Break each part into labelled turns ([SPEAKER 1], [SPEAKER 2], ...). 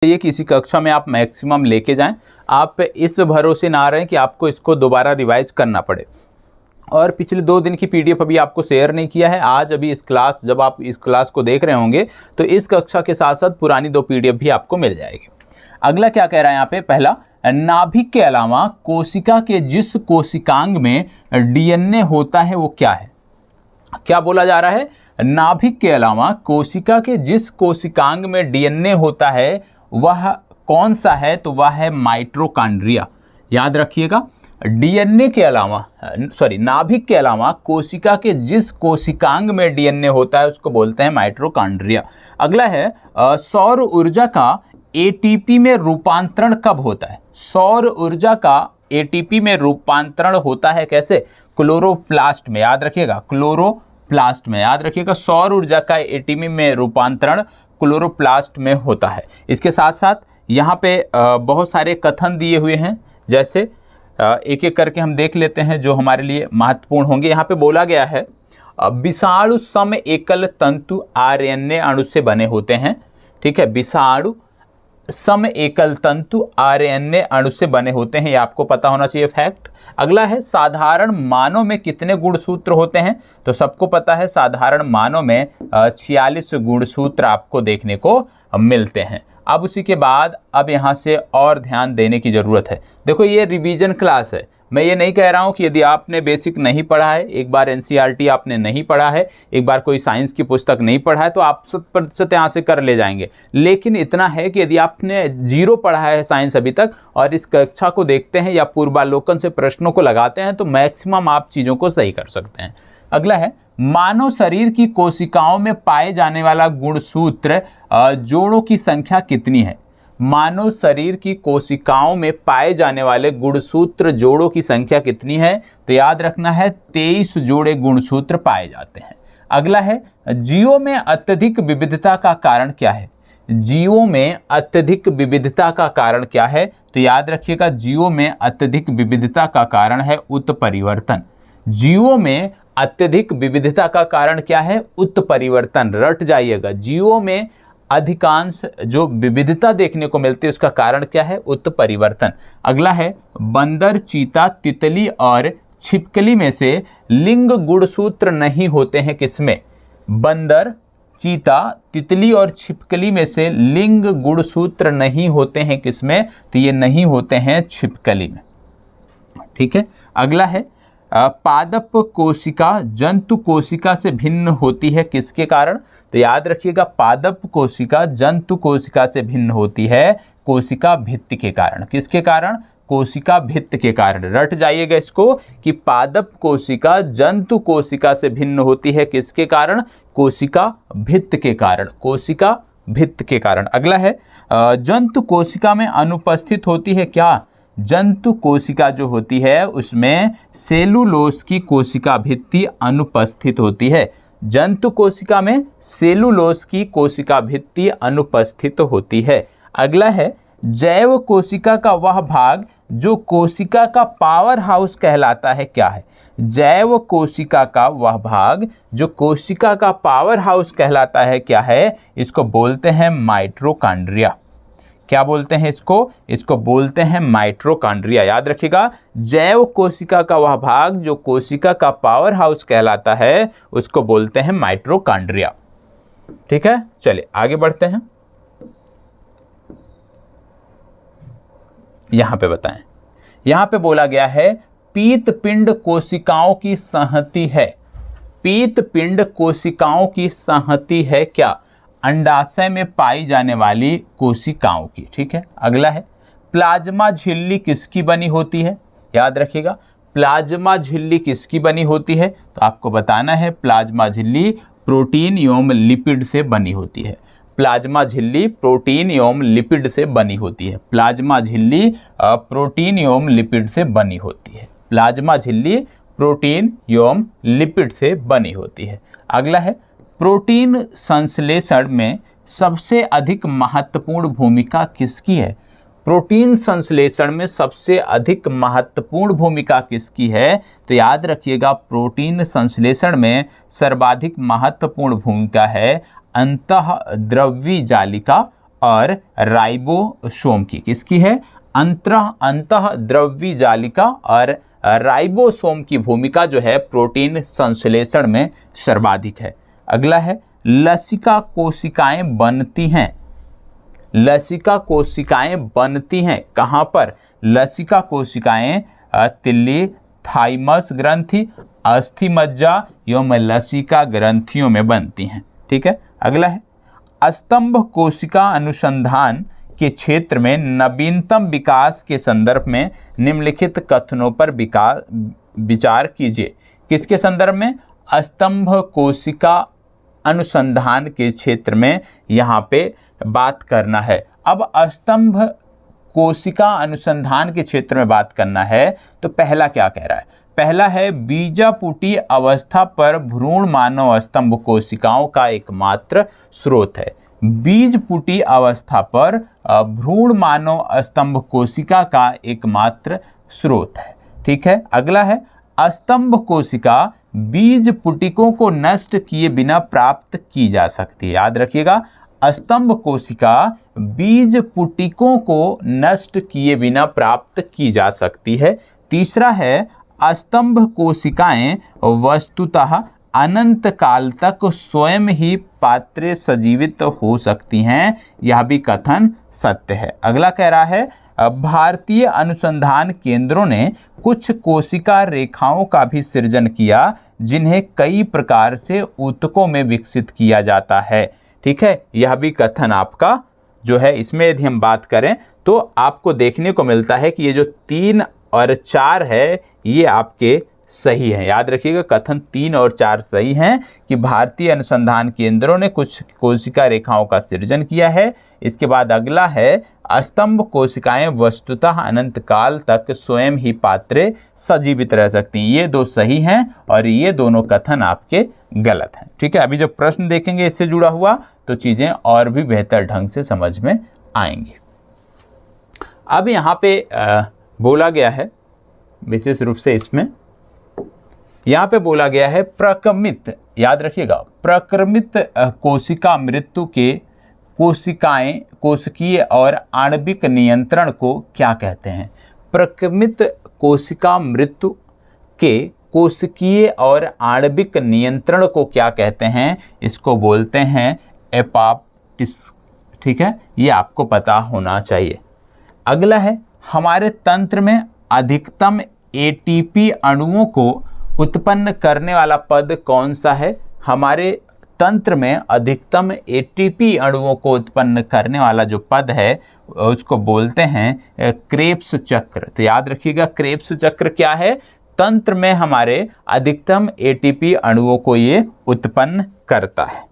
[SPEAKER 1] ये किसी कक्षा में आप मैक्सिमम लेके जाएं। आप इस भरोसे ना रहें कि आपको इसको दोबारा रिवाइज करना पड़े। और पिछले 2 दिन की पीडीएफ अभी आपको शेयर नहीं किया है। आज अभी इस क्लास, जब आप इस क्लास को देख रहे होंगे तो इस कक्षा के साथ साथ पुरानी 2 पीडीएफ भी आपको मिल जाएगी। अगला क्या कह रहा है यहाँ पे, पहला, नाभिक के अलावा कोशिका के जिस कोशिकांग में डीएनए होता है वो क्या है। क्या बोला जा रहा है, नाभिक के अलावा कोशिका के जिस कोशिकांग में डीएनए होता है वह कौन सा है, तो वह है माइटोकॉन्ड्रिया। याद रखिएगा, डीएनए के अलावा नाभिक के अलावा कोशिका के जिस कोशिकांग में डीएनए होता है उसको बोलते हैं माइटोकॉन्ड्रिया। अगला है, सौर ऊर्जा का एटीपी में रूपांतरण कब होता है। सौर ऊर्जा का एटीपी में रूपांतरण होता है कैसे, क्लोरोप्लास्ट में। याद रखिएगा, क्लोरोप्लास्ट में। याद रखिएगा, सौर ऊर्जा का एटीपी में रूपांतरण क्लोरोप्लास्ट में होता है। इसके साथ साथ यहाँ पे बहुत सारे कथन दिए हुए हैं, जैसे एक एक करके हम देख लेते हैं जो हमारे लिए महत्वपूर्ण होंगे। यहाँ पे बोला गया है विषाणु सम एकल तंतु आरएनए अणु से बने होते हैं। ठीक है, विषाणु सम एकल तंतु आरएनए अणु से बने होते हैं, ये आपको पता होना चाहिए फैक्ट। अगला है, साधारण मानव में कितने गुणसूत्र होते हैं, तो सबको पता है साधारण मानव में 46 गुणसूत्र आपको देखने को मिलते हैं। अब उसी के बाद अब यहाँ से और ध्यान देने की ज़रूरत है। देखो, ये रिवीजन क्लास है। मैं ये नहीं कह रहा हूँ कि यदि आपने बेसिक नहीं पढ़ा है, एक बार एनसीईआरटी आपने नहीं पढ़ा है, एक बार कोई साइंस की पुस्तक नहीं पढ़ा है, तो आप 100% यहाँ से कर ले जाएंगे। लेकिन इतना है कि यदि आपने 0 पढ़ा है साइंस अभी तक और इस कक्षा को देखते हैं या पूर्वालोकन से प्रश्नों को लगाते हैं तो मैक्सिमम आप चीज़ों को सही कर सकते हैं। अगला है, मानव शरीर की कोशिकाओं में पाए जाने वाला गुणसूत्र जोड़ों की संख्या कितनी है। मानव शरीर की कोशिकाओं में पाए जाने वाले गुणसूत्र जोड़ों की संख्या कितनी है, तो याद रखना है 23 जोड़े गुणसूत्र पाए जाते हैं। अगला है, जीवों में अत्यधिक विविधता का कारण क्या है। जीवों में अत्यधिक विविधता का कारण क्या है, तो याद रखिएगा, जीवों में अत्यधिक विविधता का कारण है उत्परिवर्तन। जीवों में अत्यधिक विविधता का कारण क्या है, उत्परिवर्तन। रट जाइएगा, जीवों में अधिकांश जो विविधता देखने को मिलती है उसका कारण क्या है, उत्परिवर्तन। अगला है, बंदर, चीता, तितली और छिपकली में से लिंग गुणसूत्र नहीं होते हैं किसमें। बंदर, चीता, तितली और छिपकली में से लिंग गुणसूत्र नहीं होते हैं किसमें, तो ये नहीं होते हैं छिपकली में। ठीक है। अगला है, पादप कोशिका जंतु कोशिका से भिन्न होती है किसके कारण, तो याद रखिएगा, पादप कोशिका जंतु कोशिका से भिन्न होती है कोशिका भित्ति के कारण। किसके कारण, कोशिका भित्ति के कारण। रट जाइएगा इसको कि पादप कोशिका जंतु कोशिका से भिन्न होती है किसके कारण, कोशिका भित्ति के कारण। कोशिका भित्ति के कारण। अगला है, जंतु कोशिका में अनुपस्थित होती है क्या। जंतु कोशिका जो होती है उसमें सेलुलोज की कोशिका भित्ति अनुपस्थित होती है। जंतु कोशिका में सेलुलोज की कोशिका भित्ति अनुपस्थित होती है। अगला है, जैव कोशिका का वह भाग जो कोशिका का पावर हाउस कहलाता है क्या है। जैव कोशिका का वह भाग जो कोशिका का पावर हाउस कहलाता है क्या है, इसको बोलते हैं माइटोकॉन्ड्रिया। क्या बोलते हैं इसको, इसको बोलते हैं माइटोकॉन्ड्रिया। याद रखिएगा, जैव कोशिका का वह भाग जो कोशिका का पावर हाउस कहलाता है उसको बोलते हैं माइटोकॉन्ड्रिया। ठीक है, चलिए आगे बढ़ते हैं। यहां पे बताएं, यहां पे बोला गया है पीतपिंड कोशिकाओं की संहति है। पीतपिंड कोशिकाओं की संहति है क्या, अंडाशय में पाई जाने वाली कोशिकाओं की। ठीक है। अगला है, प्लाज्मा झिल्ली किसकी बनी होती है। याद रखिएगा, प्लाज्मा झिल्ली किसकी बनी होती है, तो आपको बताना है प्लाज्मा झिल्ली प्रोटीन एवं लिपिड से बनी होती है। प्लाज्मा झिल्ली प्रोटीन एवं लिपिड से बनी होती है। प्लाज्मा झिल्ली प्रोटीन एवं लिपिड से बनी होती है। प्लाज्मा झिल्ली प्रोटीन एवं लिपिड से बनी होती है। अगला है, प्रोटीन संश्लेषण में सबसे अधिक महत्वपूर्ण भूमिका किसकी है। प्रोटीन संश्लेषण में सबसे अधिक महत्वपूर्ण भूमिका किसकी है, तो याद रखिएगा, प्रोटीन संश्लेषण में सर्वाधिक महत्वपूर्ण भूमिका है अंतःद्रव्यी जालिका और राइबोसोम की। किसकी है? अंतःद्रव्य जालिका और राइबोसोम की भूमिका जो है प्रोटीन संश्लेषण में सर्वाधिक है। अगला है लसिका कोशिकाएं बनती हैं। लसिका कोशिकाएं बनती हैं कहाँ पर? लसिका कोशिकाएं तिल्ली, थाइमस ग्रंथि, अस्थि मज्जा एवं लसिका ग्रंथियों में बनती हैं। ठीक है। अगला है स्तंभ कोशिका अनुसंधान के क्षेत्र में नवीनतम विकास के संदर्भ में निम्नलिखित कथनों पर विचार कीजिए। किसके संदर्भ में? स्तंभ कोशिका अनुसंधान के क्षेत्र में यहाँ पे बात करना है। अब स्तंभ कोशिका अनुसंधान के क्षेत्र में बात करना है तो पहला क्या कह रहा है? पहला है बीजापुटी अवस्था पर भ्रूण मानव स्तंभ कोशिकाओं का एकमात्र स्रोत है। बीजपुटी अवस्था पर भ्रूण मानव स्तंभ कोशिका का एकमात्र स्रोत है। ठीक है। अगला है स्तंभ कोशिका बीज पुटिकों को नष्ट किए बिना प्राप्त की जा सकती है। याद रखिएगा, स्तंभ कोशिका बीज पुटिकों को नष्ट किए बिना प्राप्त की जा सकती है। तीसरा है स्तंभ कोशिकाएं वस्तुतः अनंत काल तक स्वयं ही पात्रे सजीवित हो सकती हैं। यह भी कथन सत्य है। अगला कह रहा है भारतीय अनुसंधान केंद्रों ने कुछ कोशिका रेखाओं का भी सृजन किया जिन्हें कई प्रकार से ऊतकों में विकसित किया जाता है। ठीक है। यह भी कथन आपका जो है, इसमें यदि हम बात करें तो आपको देखने को मिलता है कि ये जो 3 और 4 है ये आपके सही है। याद रखिएगा, कथन 3 और 4 सही हैं कि भारतीय अनुसंधान केंद्रों ने कुछ कोशिका रेखाओं का सृजन किया है। इसके बाद अगला है स्तंभ कोशिकाएं वस्तुतः अनंत काल तक स्वयं ही पात्रे सजीवित रह सकती हैं। ये 2 सही हैं और ये दोनों कथन आपके गलत हैं। ठीक है। अभी जब प्रश्न देखेंगे इससे जुड़ा हुआ तो चीजें और भी बेहतर ढंग से समझ में आएंगी। अब यहाँ पे बोला गया है विशेष रूप से, इसमें यहाँ पे बोला गया है प्रक्रमित, याद रखिएगा, प्रक्रमित कोशिका मृत्यु के कोशिकीय और आणविक नियंत्रण को क्या कहते हैं? प्रक्रमित कोशिका मृत्यु के कोशिकीय और आणविक नियंत्रण को क्या कहते हैं? इसको बोलते हैं एपोप्टोसिस। ठीक है, ये आपको पता होना चाहिए। अगला है हमारे तंत्र में अधिकतम एटीपी अणुओं को उत्पन्न करने वाला पद कौन सा है? हमारे तंत्र में अधिकतम एटीपी अणुओं को उत्पन्न करने वाला जो पद है उसको बोलते हैं क्रेब्स चक्र। तो याद रखिएगा, क्रेब्स चक्र क्या है? तंत्र में हमारे अधिकतम एटीपी अणुओं को ये उत्पन्न करता है।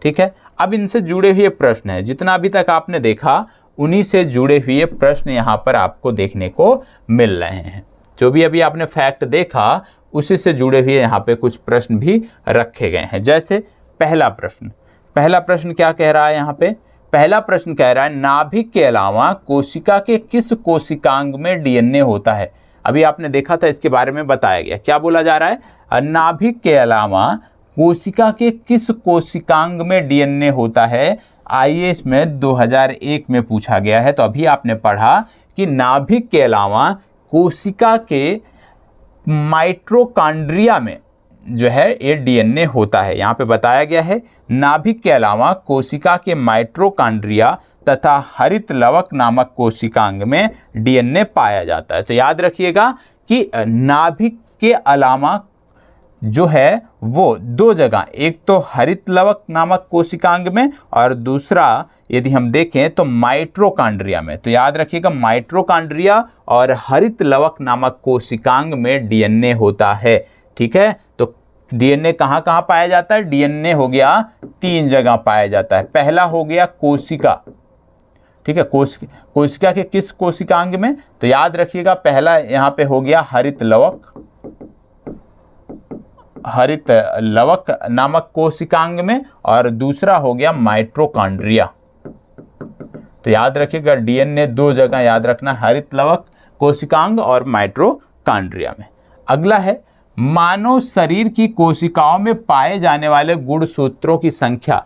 [SPEAKER 1] ठीक है। अब इनसे जुड़े हुए प्रश्न है, जितना अभी तक आपने देखा उन्हीं से जुड़े हुए प्रश्न यहाँ पर आपको देखने को मिल रहे हैं। जो भी अभी आपने फैक्ट देखा उसी से जुड़े हुए यहाँ पे कुछ प्रश्न भी रखे गए हैं। जैसे पहला प्रश्न क्या कह रहा है? यहाँ पे पहला प्रश्न कह रहा है नाभिक के अलावा कोशिका के किस कोशिकांग में डीएनए होता है? अभी आपने देखा था, इसके बारे में बताया गया। क्या बोला जा रहा है? नाभिक के अलावा कोशिका के किस कोशिकांग में डीएनए होता है? आईएएस में 2001 में पूछा गया है। तो अभी आपने पढ़ा कि नाभिक के अलावा कोशिका के माइटोकॉन्ड्रिया में जो है ये डीएनए होता है। यहाँ पे बताया गया है नाभिक के अलावा कोशिका के माइटोकॉन्ड्रिया तथा हरित लवक नामक कोशिकांग में डीएनए पाया जाता है। तो याद रखिएगा कि नाभिक के अलावा जो है वो 2 जगह, एक तो हरित लवक नामक कोशिकांग में और दूसरा यदि हम देखें तो माइटोकॉन्ड्रिया में। तो याद रखिएगा, माइटोकॉन्ड्रिया और हरित लवक नामक कोशिकांग में डीएनए होता है। ठीक है। तो डीएनए कहाँ कहाँ पाया जाता है? डीएनए हो गया 3 जगह पाया जाता है। पहला हो गया कोशिका। ठीक है, कोशिका के किस कोशिकांग में? तो याद रखिएगा, पहला यहाँ पे हो गया हरित लवक नामक कोशिकांग में और दूसरा हो गया माइटोकॉन्ड्रिया। तो याद रखिएगा, डीएनए 2 जगह याद रखना, हरित लवक कोशिकांग और माइटोकॉन्ड्रिया में। अगला है मानव शरीर की कोशिकाओं में पाए जाने वाले गुणसूत्रों की संख्या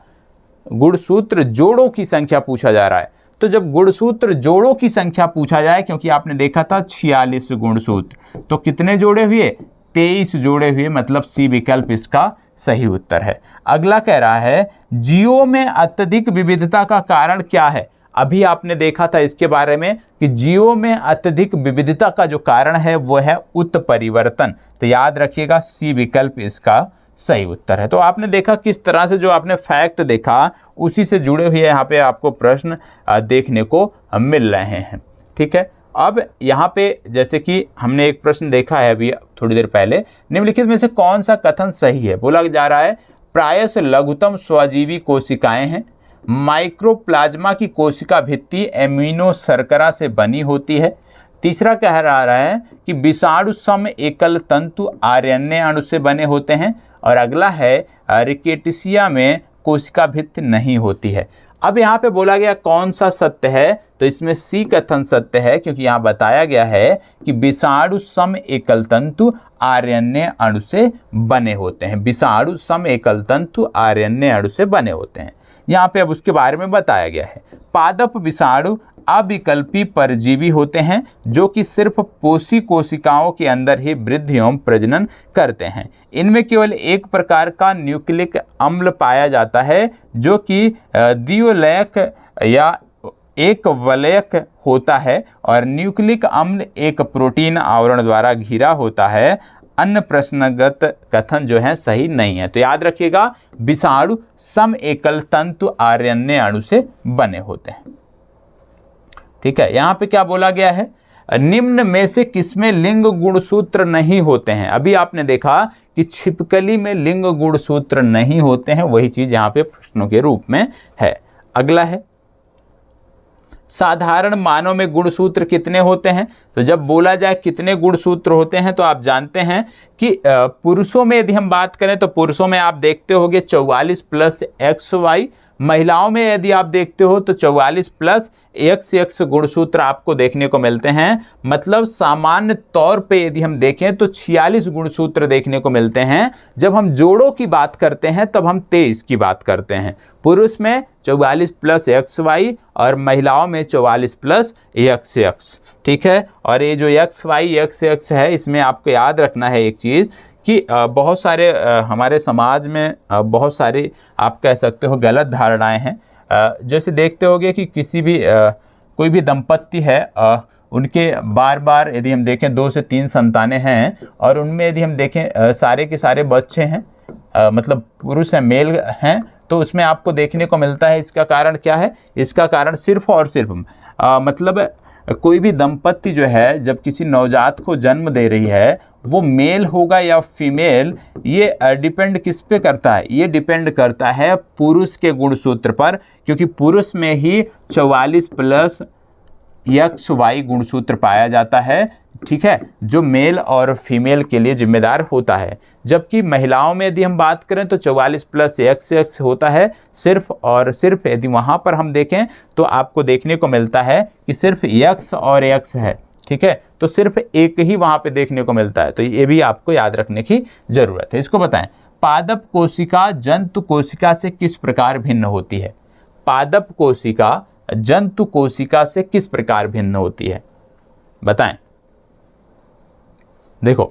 [SPEAKER 1] गुणसूत्र जोड़ों की संख्या पूछा जा रहा है। तो जब गुणसूत्र जोड़ों की संख्या पूछा जाए, क्योंकि आपने देखा था 46 गुणसूत्र, तो कितने जोड़े हुए, 23 जोड़े हुए, मतलब सी विकल्प इसका सही उत्तर है। अगला कह रहा है जीवों में अत्यधिक विविधता का कारण क्या है। अभी आपने देखा था इसके बारे में कि जीवों में अत्यधिक विविधता का जो कारण है वो है उत्परिवर्तन। तो याद रखिएगा सी विकल्प इसका सही उत्तर है। तो आपने देखा किस तरह से जो आपने फैक्ट देखा उसी से जुड़े हुए यहाँ पे आपको प्रश्न देखने को मिल रहे हैं। ठीक है, अब यहाँ पे जैसे कि हमने एक प्रश्न देखा है अभी थोड़ी देर पहले, निम्नलिखित में से कौन सा कथन सही है। बोला जा रहा है प्रायश लघुतम स्वजीवी कोशिकाएं हैं, माइक्रोप्लाज्मा की कोशिका भित्ति एमिनो शर्करा से बनी होती है। तीसरा कह रहा है कि विषाणु सम एकल तंतु आरएनए अणु से बने होते हैं, और अगला है रिकेटिसिया में कोशिका भित्ति नहीं होती है। अब यहाँ पे बोला गया कौन सा सत्य है, तो इसमें सी कथन सत्य है, क्योंकि यहाँ बताया गया है कि विषाणु सम एकल तंतु आरएनए अणु से बने होते हैं। विषाणु सम एकल तंतु आरएनए अणु से बने होते हैं। यहाँ पे अब उसके बारे में बताया गया है। पादप विषाणु अविकल्पी परजीवी होते हैं जो कि सिर्फ पोषी कोशिकाओं के अंदर ही वृद्धि एवं प्रजनन करते हैं। इनमें केवल एक प्रकार का न्यूक्लिक अम्ल पाया जाता है जो कि द्विवलयक या एक वलयक होता है, और न्यूक्लिक अम्ल एक प्रोटीन आवरण द्वारा घिरा होता है। अन्य प्रश्नगत कथन जो है सही नहीं है। तो याद रखिएगा विषाणु सम एकल तंतु आरएनए अणु से बने होते हैं। ठीक है, यहाँ पे क्या बोला गया है, निम्न में से किसमें लिंग गुणसूत्र नहीं होते हैं। अभी आपने देखा कि छिपकली में लिंग गुणसूत्र नहीं होते हैं, वही चीज यहाँ पे प्रश्नों के रूप में है। अगला है साधारण मानव में गुणसूत्र कितने होते हैं। तो जब बोला जाए कितने गुणसूत्र होते हैं तो आप जानते हैं कि पुरुषों में यदि हम बात करें तो पुरुषों में आप देखते होंगे 44 प्लस XY, महिलाओं में यदि आप देखते हो तो 44 प्लस XX गुणसूत्र आपको देखने को मिलते हैं। मतलब सामान्य तौर पे यदि हम देखें तो 46 गुणसूत्र देखने को मिलते हैं। जब हम जोड़ों की बात करते हैं तब हम 23 की बात करते हैं। पुरुष में 44 प्लस XY और महिलाओं में 44 प्लस XX। ठीक है, और ये जो XY XX है इसमें आपको याद रखना है एक चीज़ कि बहुत सारे हमारे समाज में बहुत सारी आप कह सकते हो गलत धारणाएं हैं। जैसे देखते होंगे कि किसी भी कोई भी दंपत्ति है, उनके बार बार यदि हम देखें 2 से 3 संतानें हैं, और उनमें यदि हम देखें सारे के सारे बच्चे हैं, मतलब पुरुष हैं, मेल हैं, तो उसमें आपको देखने को मिलता है। इसका कारण क्या है, इसका कारण सिर्फ और सिर्फ मतलब कोई भी दंपत्ति जो है जब किसी नवजात को जन्म दे रही है वो मेल होगा या फीमेल, ये डिपेंड किस पे करता है, ये डिपेंड करता है पुरुष के गुणसूत्र पर, क्योंकि पुरुष में ही 44 प्लस XY गुणसूत्र पाया जाता है। ठीक है, जो मेल और फीमेल के लिए जिम्मेदार होता है। जबकि महिलाओं में यदि हम बात करें तो 44 प्लस XX होता है सिर्फ और सिर्फ। यदि वहाँ पर हम देखें तो आपको देखने को मिलता है कि सिर्फ X और X है। ठीक है, तो सिर्फ एक ही वहाँ पे देखने को मिलता है। तो ये भी आपको याद रखने की जरूरत है। इसको बताएं, पादप कोशिका जंतु कोशिका से किस प्रकार भिन्न होती है। पादप कोशिका जंतु कोशिका से किस प्रकार भिन्न होती है, बताएं। देखो,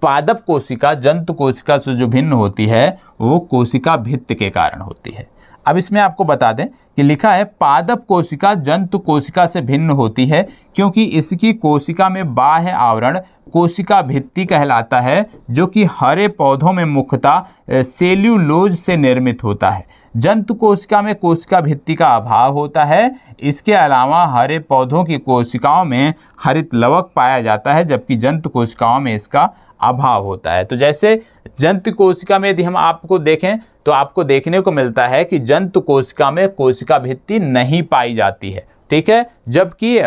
[SPEAKER 1] पादप कोशिका जंतु कोशिका से जो भिन्न होती है वो कोशिका भित्ति के कारण होती है। अब इसमें आपको बता दें कि लिखा है पादप कोशिका जंतु कोशिका से भिन्न होती है क्योंकि इसकी कोशिका में बाह्य आवरण कोशिका भित्ति कहलाता है, जो कि हरे पौधों में मुख्यतः सेल्यूलोज से निर्मित होता है। जंतु कोशिका में कोशिका भित्ति का अभाव होता है। इसके अलावा हरे पौधों की कोशिकाओं में हरित लवक पाया जाता है, जबकि जंतु कोशिकाओं में इसका अभाव होता है। तो जैसे जंतु कोशिका में यदि हम आपको देखें तो आपको देखने को मिलता है कि जंतु कोशिका में कोशिका भित्ति नहीं पाई जाती है। ठीक है, जबकि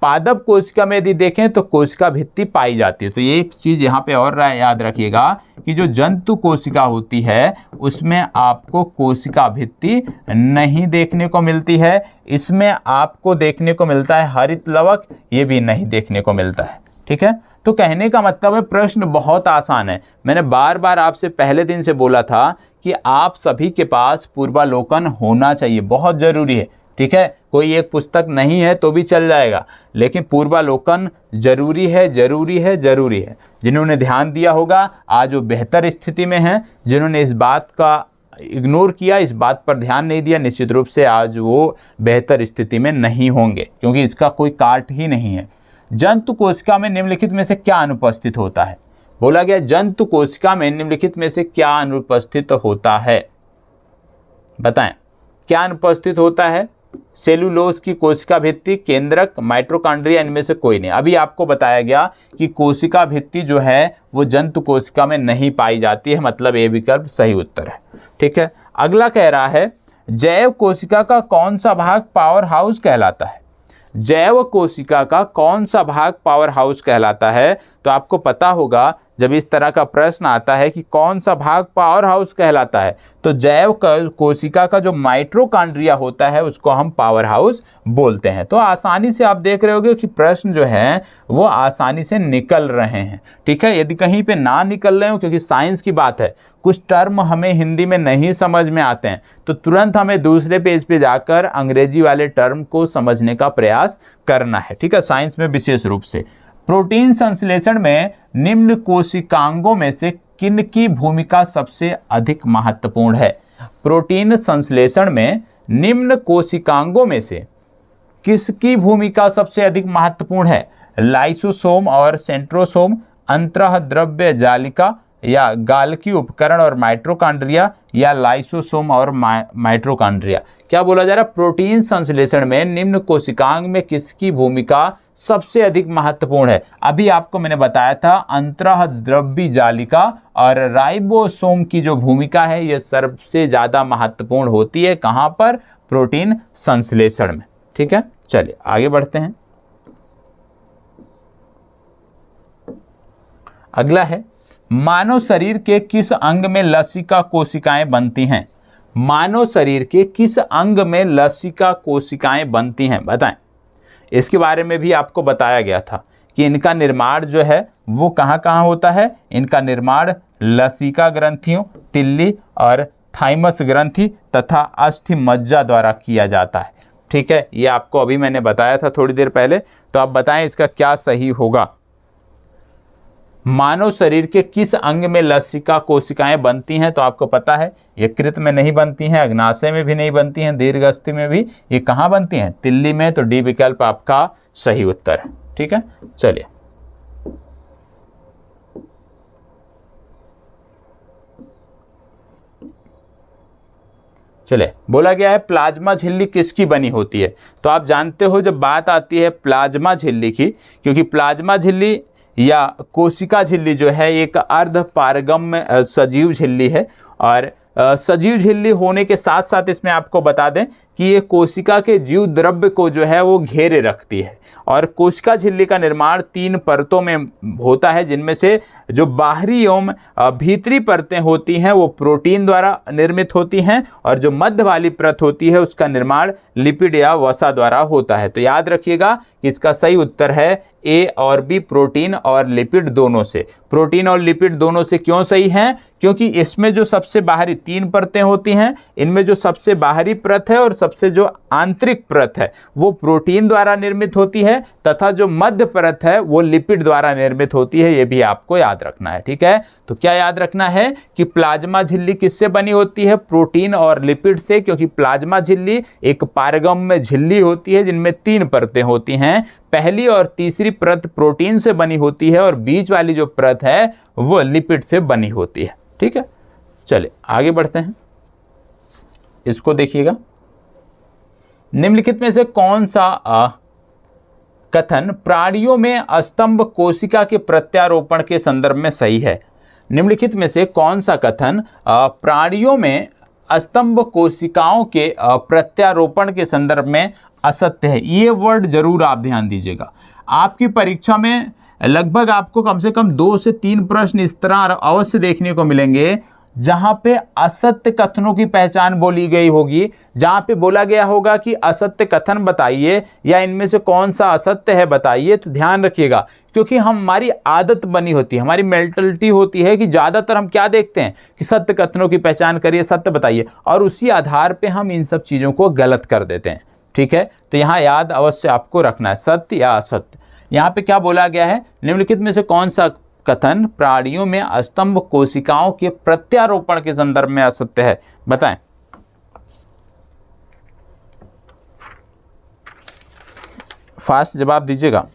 [SPEAKER 1] पादप कोशिका में यदि देखें तो कोशिका भित्ति पाई जाती है। तो ये एक चीज़ यहाँ पे और याद रखिएगा कि जो जंतु कोशिका होती है उसमें आपको कोशिका भित्ति नहीं देखने को मिलती है। इसमें आपको देखने को मिलता है हरित लवक, ये भी नहीं देखने को मिलता है। ठीक है, तो कहने का मतलब है प्रश्न बहुत आसान है। मैंने बार बार आपसे पहले दिन से बोला था कि आप सभी के पास पूर्वालोकन होना चाहिए, बहुत ज़रूरी है। ठीक है, कोई एक पुस्तक नहीं है तो भी चल जाएगा, लेकिन पूर्वालोकन जरूरी है, जरूरी है, जरूरी है। जिन्होंने ध्यान दिया होगा आज वो बेहतर स्थिति में हैं, जिन्होंने इस बात का इग्नोर किया, इस बात पर ध्यान नहीं दिया, निश्चित रूप से आज वो बेहतर स्थिति में नहीं होंगे, क्योंकि इसका कोई काट ही नहीं है। जंतु कोशिका में निम्नलिखित में से क्या अनुपस्थित होता है? बोला गया जंतु कोशिका में निम्नलिखित में से क्या अनुपस्थित होता है? बताएं, क्या अनुपस्थित होता है? सेलुलोज की कोशिका भित्ति, केंद्रक, माइटोकॉन्ड्रिया, इनमें से कोई नहीं। अभी आपको बताया गया कि कोशिका भित्ति जो है वो जंतु कोशिका में नहीं पाई जाती है, मतलब ए विकल्प सही उत्तर है। ठीक है, अगला कह रहा है जैव कोशिका का कौन सा भाग पावर हाउस कहलाता है? जैव कोशिका का कौन सा भाग पावर हाउस कहलाता है? तो आपको पता होगा जब इस तरह का प्रश्न आता है कि कौन सा भाग पावर हाउस कहलाता है, तो जैव कोशिका का जो माइटोकॉन्ड्रिया होता है उसको हम पावर हाउस बोलते हैं। तो आसानी से आप देख रहे होगे कि प्रश्न जो है वो आसानी से निकल रहे हैं। ठीक है, यदि कहीं पे ना निकल रहे हो, क्योंकि साइंस की बात है, कुछ टर्म हमें हिंदी में नहीं समझ में आते हैं तो तुरंत हमें दूसरे पेज पे जाकर अंग्रेजी वाले टर्म को समझने का प्रयास करना है। ठीक है, साइंस में विशेष रूप से प्रोटीन संश्लेषण में निम्न कोशिकांगों में से किन की भूमिका सबसे अधिक महत्वपूर्ण है? प्रोटीन संश्लेषण में निम्न कोशिकांगों में से किसकी भूमिका सबसे अधिक महत्वपूर्ण है? लाइसोसोम और सेंट्रोसोम, अंतःद्रव्य जालिका या गाल्की उपकरण और माइटोकॉन्ड्रिया, या लाइसोसोम और माइटोकॉन्ड्रिया? क्या बोला जा रहा है? प्रोटीन संश्लेषण में निम्न कोशिकांग में किसकी भूमिका सबसे अधिक महत्वपूर्ण है? अभी आपको मैंने बताया था अंतःद्रव्य जालिका और राइबोसोम की जो भूमिका है ये सबसे ज्यादा महत्वपूर्ण होती है। कहां पर? प्रोटीन संश्लेषण में। ठीक है, चलिए आगे बढ़ते हैं। अगला है मानव शरीर के किस अंग में लसिका कोशिकाएं बनती हैं? मानव शरीर के किस अंग में लसिका कोशिकाएं बनती हैं? बताएं। इसके बारे में भी आपको बताया गया था कि इनका निर्माण जो है वो कहाँ कहाँ होता है। इनका निर्माण लसिका ग्रंथियों, तिल्ली और थाइमस ग्रंथि तथा अस्थि मज्जा द्वारा किया जाता है। ठीक है, ये आपको अभी मैंने बताया था थोड़ी देर पहले, तो आप बताएं इसका क्या सही होगा। मानव शरीर के किस अंग में लसिका कोशिकाएं बनती हैं? तो आपको पता है यकृत में नहीं बनती हैं, अग्नाशय में भी नहीं बनती हैं, दीर्घअस्थि में भी। ये कहाँ बनती हैं? तिल्ली में। तो डी विकल्प आपका सही उत्तर है। ठीक है, चलिए बोला गया है प्लाज्मा झिल्ली किसकी बनी होती है? तो आप जानते हो जब बात आती है प्लाज्मा झिल्ली की, क्योंकि प्लाज्मा झिल्ली या कोशिका झिल्ली जो है एक अर्ध पारगम्य सजीव झिल्ली है, और सजीव झिल्ली होने के साथ साथ इसमें आपको बता दें कि ये कोशिका के जीव द्रव्य को जो है वो घेरे रखती है। और कोशिका झिल्ली का निर्माण 3 परतों में होता है, जिनमें से जो बाहरी एवं भीतरी परतें होती हैं वो प्रोटीन द्वारा निर्मित होती हैं, और जो मध्य वाली परत होती है उसका निर्माण लिपिड या वसा द्वारा होता है। तो याद रखिएगा कि इसका सही उत्तर है ए और बी, प्रोटीन और लिपिड दोनों से। प्रोटीन और लिपिड दोनों से क्यों सही है? क्योंकि इसमें जो सबसे बाहरी 3 परतें होती हैं, इनमें जो सबसे बाहरी परत है और सबसे जो आंतरिक परत है वो प्रोटीन द्वारा निर्मित होती है, तथा जो मध्य परत है वो लिपिड द्वारा निर्मित होती है। ये भी आपको याद रखना है। ठीक है, तो क्या याद रखना है कि प्लाज्मा झिल्ली किससे बनी होती है? प्रोटीन और लिपिड से, क्योंकि प्लाज्मा झिल्ली एक पारगम्य झिल्ली होती है जिनमें 3 परतें होती हैं। पहली और तीसरी परत प्रोटीन से बनी होती है और बीच वाली जो परत है वो लिपिड से बनी होती है। ठीक है, चलिए आगे बढ़ते हैं। इसको देखिएगा, निम्नलिखित में से कौन सा कथन प्राणियों में स्तंभ कोशिका के प्रत्यारोपण के संदर्भ में सही है? निम्नलिखित में से कौन सा कथन प्राणियों में स्तंभ कोशिकाओं के प्रत्यारोपण के संदर्भ में असत्य है? ये वर्ड जरूर आप ध्यान दीजिएगा। आपकी परीक्षा में लगभग आपको कम से कम 2 से 3 प्रश्न इस तरह अवश्य देखने को मिलेंगे जहां पे असत्य कथनों की पहचान बोली गई होगी, जहां पे बोला गया होगा कि असत्य कथन बताइए या इनमें से कौन सा असत्य है बताइए, तो ध्यान रखिएगा, क्योंकि हमारी आदत बनी होती है, हमारी मेंटलिटी होती है कि ज़्यादातर हम क्या देखते हैं कि सत्य कथनों की पहचान करिए, सत्य बताइए, और उसी आधार पे हम इन सब चीज़ों को गलत कर देते हैं। ठीक है, तो यहाँ याद अवश्य आपको रखना है, सत्य या असत्य। यहाँ पे क्या बोला गया है, निम्नलिखित में से कौन सा कथन प्राणियों में अस्तंभ कोशिकाओं के प्रत्यारोपण के संदर्भ में असत्य है, बताएं। फास्ट जवाब दीजिएगा।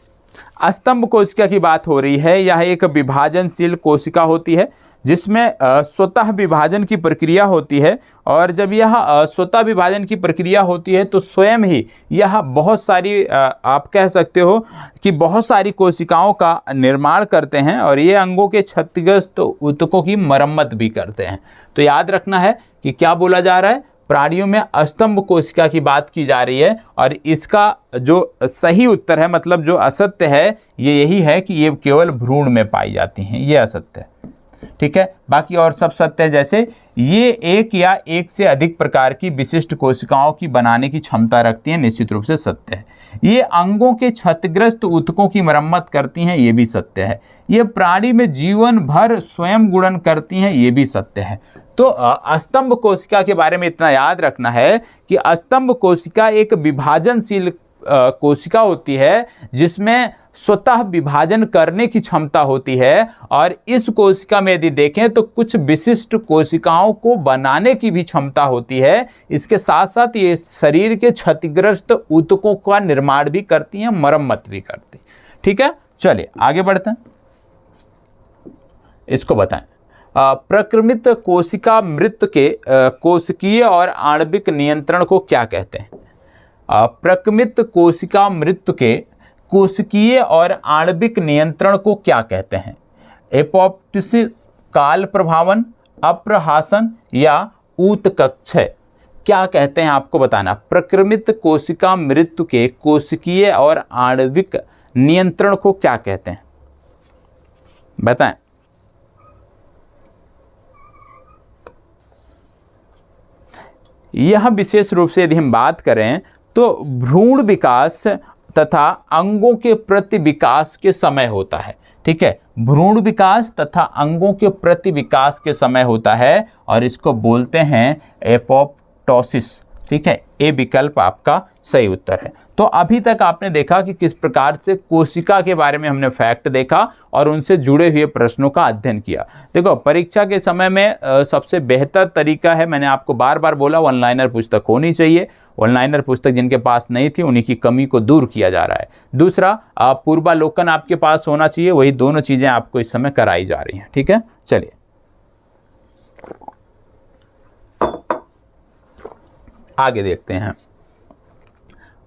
[SPEAKER 1] अस्तंभ कोशिका की बात हो रही है। यह एक विभाजनशील कोशिका होती है जिसमें स्वतः विभाजन की प्रक्रिया होती है, और जब यह स्वतः विभाजन की प्रक्रिया होती है तो स्वयं ही यह बहुत सारी आप कह सकते हो कि बहुत सारी कोशिकाओं का निर्माण करते हैं, और ये अंगों के क्षतिग्रस्त ऊतकों की मरम्मत भी करते हैं। तो याद रखना है कि क्या बोला जा रहा है, प्राणियों में अस्तंभ कोशिका की बात की जा रही है, और इसका जो सही उत्तर है, मतलब जो असत्य है, ये यही है कि ये केवल भ्रूण में पाई जाती हैं, ये असत्य है। ठीक है, बाकी और सब सत्य है, जैसे ये एक या एक से अधिक प्रकार की विशिष्ट कोशिकाओं की बनाने की क्षमता रखती हैं, निश्चित रूप से सत्य है। ये अंगों के क्षतिग्रस्त ऊतकों की मरम्मत करती हैं, ये भी सत्य है। ये प्राणी में जीवन भर स्वयं गुणन करती हैं, ये भी सत्य है। तो अस्तंभ कोशिका के बारे में इतना याद रखना है कि अस्तंभ कोशिका एक विभाजनशील कोशिका होती है जिसमें स्वतः विभाजन करने की क्षमता होती है, और इस कोशिका में यदि देखें तो कुछ विशिष्ट कोशिकाओं को बनाने की भी क्षमता होती है। इसके साथ साथ ये शरीर के क्षतिग्रस्त ऊतकों का निर्माण भी करती हैं, मरम्मत भी करती। ठीक है, चलिए आगे बढ़ते हैं, इसको बताएं। प्रक्रमित कोशिका मृत के कोशिकीय और आणविक नियंत्रण को क्या कहते हैं? प्रक्रमित कोशिका मृत्यु के कोशिकीय और आणविक नियंत्रण को क्या कहते हैं? एपोप्टोसिस, काल प्रभावन, अप्रहासन या ऊतकक्षय, क्या कहते हैं आपको बताना। प्रक्रमित कोशिका मृत्यु के कोशिकीय और आणविक नियंत्रण को क्या कहते हैं, बताएं। यह विशेष रूप से यदि हम बात करें तो भ्रूण विकास तथा अंगों के प्रति विकास के समय होता है। ठीक है, भ्रूण विकास तथा अंगों के प्रति विकास के समय होता है, और इसको बोलते हैं एपोप्टोसिस। ठीक है, ए विकल्प आपका सही उत्तर है। तो अभी तक आपने देखा कि किस प्रकार से कोशिका के बारे में हमने फैक्ट देखा और उनसे जुड़े हुए प्रश्नों का अध्ययन किया। देखो, परीक्षा के समय में सबसे बेहतर तरीका है, मैंने आपको बार बार बोला, वन लाइनर पुस्तक होनी चाहिए। वन लाइनर पुस्तक जिनके पास नहीं थी उन्हीं की कमी को दूर किया जा रहा है। दूसरा, पूर्वालोकन आपके पास होना चाहिए। वही दोनों चीज़ें आपको इस समय कराई जा रही हैं। ठीक है, चलिए आगे देखते हैं।